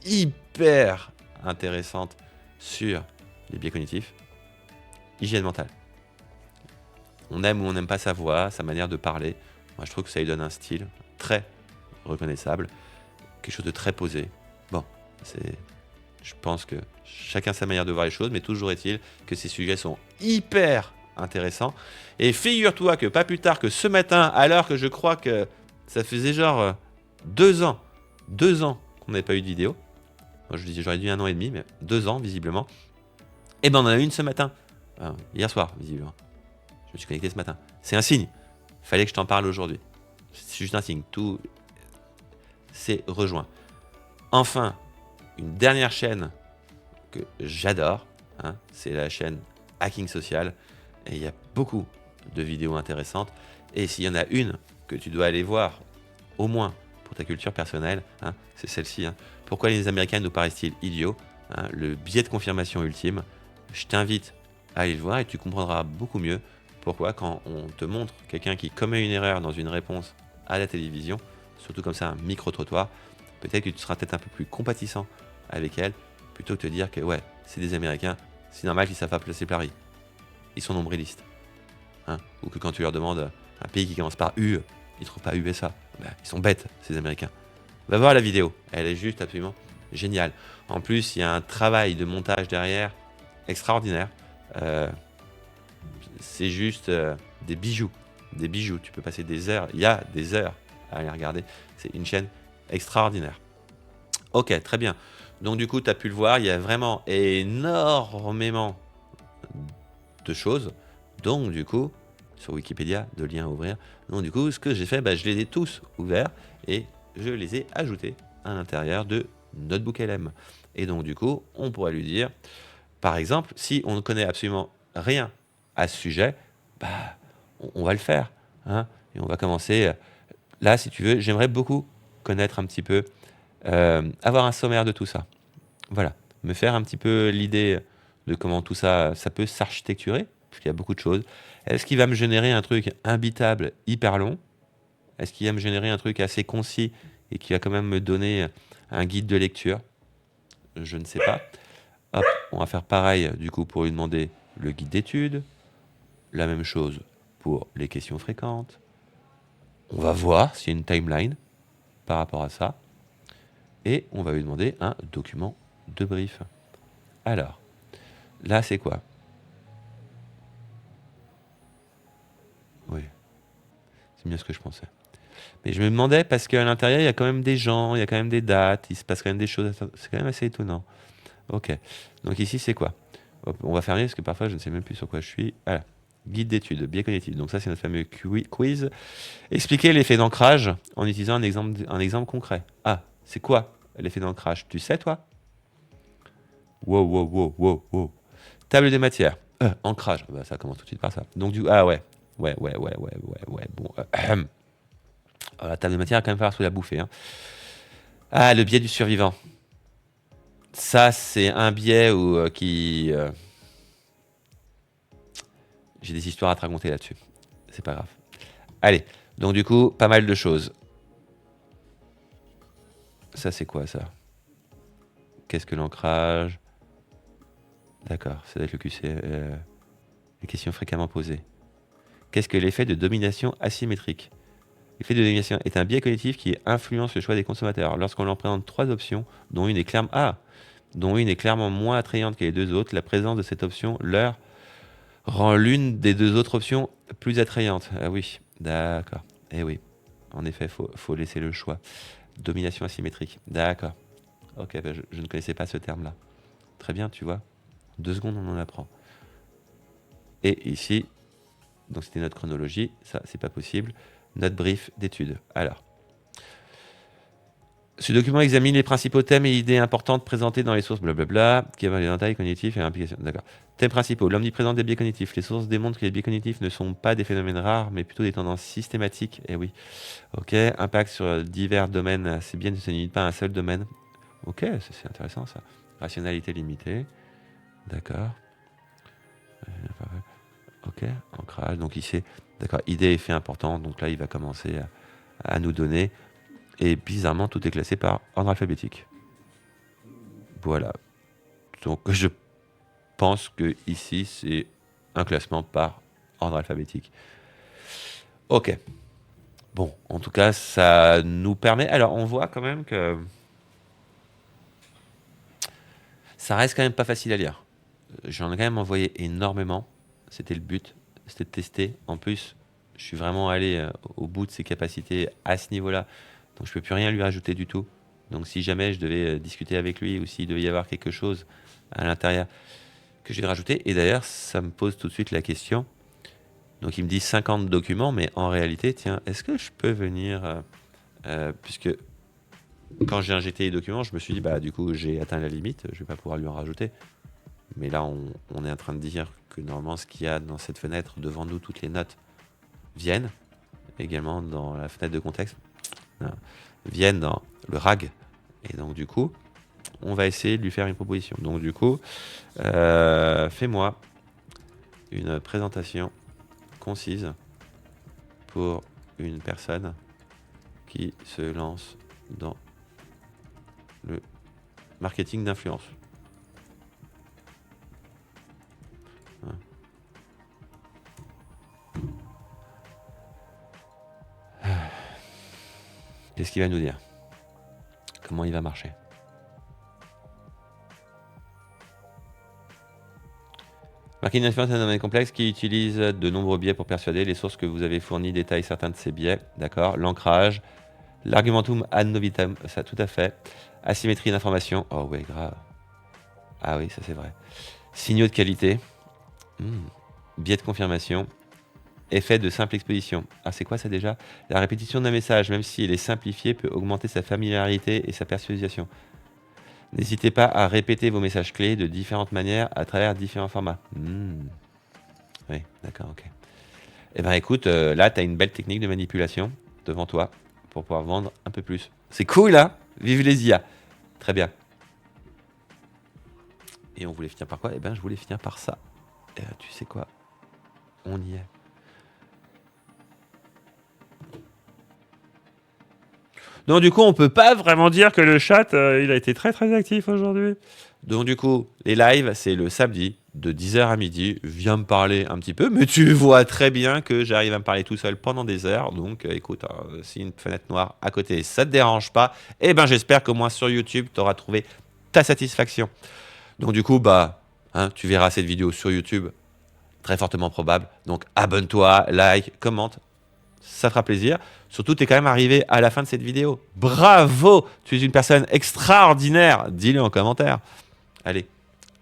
S1: hyper intéressante sur les biais cognitifs, hygiène mentale. On aime ou on n'aime pas sa voix, sa manière de parler. Moi, je trouve que ça lui donne un style très reconnaissable, quelque chose de très posé. Bon, je pense que chacun sa manière de voir les choses, mais toujours est-il que ces sujets sont hyper intéressants. Et figure-toi que pas plus tard que ce matin, alors que je crois que ça faisait genre 2 ans qu'on n'avait pas eu de vidéo. Moi, je disais, j'aurais dit 1 an et demi, mais 2 ans, visiblement. Et ben, on en a une ce matin. Hier soir, visiblement. Je me suis connecté ce matin. C'est un signe. Fallait que je t'en parle aujourd'hui. C'est juste un signe. Tout s'est rejoint. Enfin, une dernière chaîne que j'adore, hein, c'est la chaîne Hacking Social. Et il y a beaucoup de vidéos intéressantes. Et s'il y en a une que tu dois aller voir, au moins pour ta culture personnelle, hein, c'est celle-ci. Hein. Pourquoi les Américains nous paraissent-ils idiots, hein, le biais de confirmation ultime. Je t'invite à aller le voir et tu comprendras beaucoup mieux pourquoi quand on te montre quelqu'un qui commet une erreur dans une réponse à la télévision, surtout comme ça un micro-trottoir, peut-être que tu seras peut-être un peu plus compatissant avec elle, plutôt que de te dire que ouais, c'est des Américains, c'est normal qu'ils ne savent pas placer Paris. Ils sont nombrilistes. Hein, ou que quand tu leur demandes un pays qui commence par U, ils ne trouvent pas USA. Ben, ils sont bêtes, ces Américains. Va voir la vidéo, elle est juste absolument géniale. En plus, il y a un travail de montage derrière extraordinaire. C'est juste des bijoux. Des bijoux. Tu peux passer des heures. Il y a des heures à aller regarder. C'est une chaîne extraordinaire. Ok, très bien. Donc du coup, tu as pu le voir. Il y a vraiment énormément de choses. Donc du coup, sur Wikipédia, de liens à ouvrir. Donc du coup, ce que j'ai fait, je les ai tous ouverts et je les ai ajoutés à l'intérieur de Notebook LM. Et donc du coup, on pourrait lui dire, par exemple, si on ne connaît absolument rien à ce sujet, on va le faire. Hein, et on va commencer. Là, si tu veux, j'aimerais beaucoup connaître un petit peu, avoir un sommaire de tout ça. Voilà, me faire un petit peu l'idée de comment tout ça, ça peut s'architecturer, parce qu'il y a beaucoup de choses. Est-ce qu'il va me générer un truc imbitable, hyper long? Est-ce qu'il va me générer un truc assez concis et qui va quand même me donner un guide de lecture? Je ne sais pas. Hop, on va faire pareil du coup pour lui demander le guide d'études. La même chose pour les questions fréquentes. On va voir s'il y a une timeline par rapport à ça. et on va lui demander un document de brief. Alors, là, c'est quoi? Oui, c'est mieux ce que je pensais. Mais je me demandais, parce qu'à l'intérieur, il y a quand même des gens, il y a quand même des dates, il se passe quand même des choses. C'est quand même assez étonnant. Ok. Donc ici, c'est quoi? Hop, on va fermer parce que parfois, je ne sais même plus sur quoi je suis. Voilà. Guide d'études, biais cognitifs. Donc ça, c'est notre fameux quiz. Expliquer l'effet d'ancrage en utilisant un exemple concret. Ah, c'est quoi l'effet d'ancrage? Tu sais, toi? Wow, wow, wow, wow, wow. Table des matières. Ancrage. Bah, ça commence tout de suite par ça. Donc, ah ouais. Ouais. Bon. La table de matière va quand même falloir se la bouffer. Hein. Ah, le biais du survivant. Ça, c'est un biais qui... J'ai des histoires à te raconter là-dessus. C'est pas grave. Allez, donc du coup, pas mal de choses. Ça, c'est quoi, ça? Qu'est-ce que l'ancrage? D'accord, ça doit être le QC. Les questions fréquemment posées. Qu'est-ce que l'effet de domination asymétrique? L'effet de domination est un biais cognitif qui influence le choix des consommateurs. Lorsqu'on leur présente 3 options, dont une est clairement moins attrayante que les 2 autres, la présence de cette option leur rend l'une des 2 autres options plus attrayante. Ah oui, d'accord. Eh oui, en effet, faut laisser le choix. Domination asymétrique. D'accord. Ok, bah je ne connaissais pas ce terme-là. Très bien, tu vois. 2 secondes, on en apprend. Et ici, donc c'était notre chronologie. Ça, c'est pas possible. Notre brief d'études. Alors. Ce document examine les principaux thèmes et idées importantes présentées dans les sources blablabla, qui ont les détails cognitifs et implications. D'accord. Thèmes principaux. L'omniprésence des biais cognitifs. Les sources démontrent que les biais cognitifs ne sont pas des phénomènes rares, mais plutôt des tendances systématiques. Eh oui. Ok. Impact sur divers domaines. C'est bien, ne se limite pas à un seul domaine. Ok, c'est intéressant ça. Rationalité limitée. D'accord. Ok. Ancrage. Donc ici, d'accord. Idées et faits importants. Donc là, il va commencer à nous donner. Et bizarrement, tout est classé par ordre alphabétique. Voilà. Donc je pense que ici, c'est un classement par ordre alphabétique. Ok. Bon, en tout cas, ça nous permet... Alors, on voit quand même que... Ça reste quand même pas facile à lire. J'en ai quand même envoyé énormément. C'était le but. C'était de tester. En plus, je suis vraiment allé au bout de ses capacités à ce niveau-là. Donc, je peux plus rien lui rajouter du tout. Donc, si jamais je devais discuter avec lui ou s'il devait y avoir quelque chose à l'intérieur que j'ai rajouté, et d'ailleurs, ça me pose tout de suite la question. Donc, il me dit 50 documents, mais en réalité, tiens, est-ce que je peux venir... puisque quand j'ai injecté les documents, je me suis dit, bah, du coup, j'ai atteint la limite, je vais pas pouvoir lui en rajouter. Mais là, on est en train de dire que normalement, ce qu'il y a dans cette fenêtre, devant nous, toutes les notes viennent. Également dans la fenêtre de contexte, viennent dans le RAG. Et donc, du coup, on va essayer de lui faire une proposition. Donc, du coup, fais-moi une présentation concise pour une personne qui se lance dans le marketing d'influence. Qu'est-ce qu'il va nous dire? Comment il va marcher? Marketing d'influence est un domaine complexe qui utilise de nombreux biais pour persuader. Les sources que vous avez fournies détaillent certains de ces biais. D'accord. L'ancrage, l'argumentum ad novitam, ça tout à fait. Asymétrie d'information. Oh ouais, grave. Ah oui, ça c'est vrai. Signaux de qualité. Biais de confirmation. Effet de simple exposition. Ah, c'est quoi ça déjà? La répétition d'un message, même s'il est simplifié, peut augmenter sa familiarité et sa persuasion. N'hésitez pas à répéter vos messages clés de différentes manières à travers différents formats. Oui, d'accord, ok. Eh ben écoute, là, tu as une belle technique de manipulation devant toi pour pouvoir vendre un peu plus. C'est cool, hein? Vive les IA. Très bien. Et on voulait finir par quoi? Eh ben, je voulais finir par ça. Tu sais quoi? On y est. Donc du coup, on peut pas vraiment...
S8: Vraiment dire que le chat, il a été très très actif aujourd'hui.
S1: Donc du coup, les lives, c'est le samedi, de 10h à midi. Viens me parler un petit peu, mais tu vois très bien que j'arrive à me parler tout seul pendant des heures. Donc écoute, si une fenêtre noire à côté, ça te dérange pas, eh ben j'espère qu'au moins sur YouTube, tu auras trouvé ta satisfaction. Donc du coup, tu verras cette vidéo sur YouTube, très fortement probable. Donc abonne-toi, like, commente, ça fera plaisir. Surtout, tu es quand même arrivé à la fin de cette vidéo. Bravo, tu es une personne extraordinaire. Dis-le en commentaire. Allez,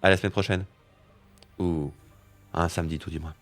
S1: à la semaine prochaine. Ou un samedi tout du moins.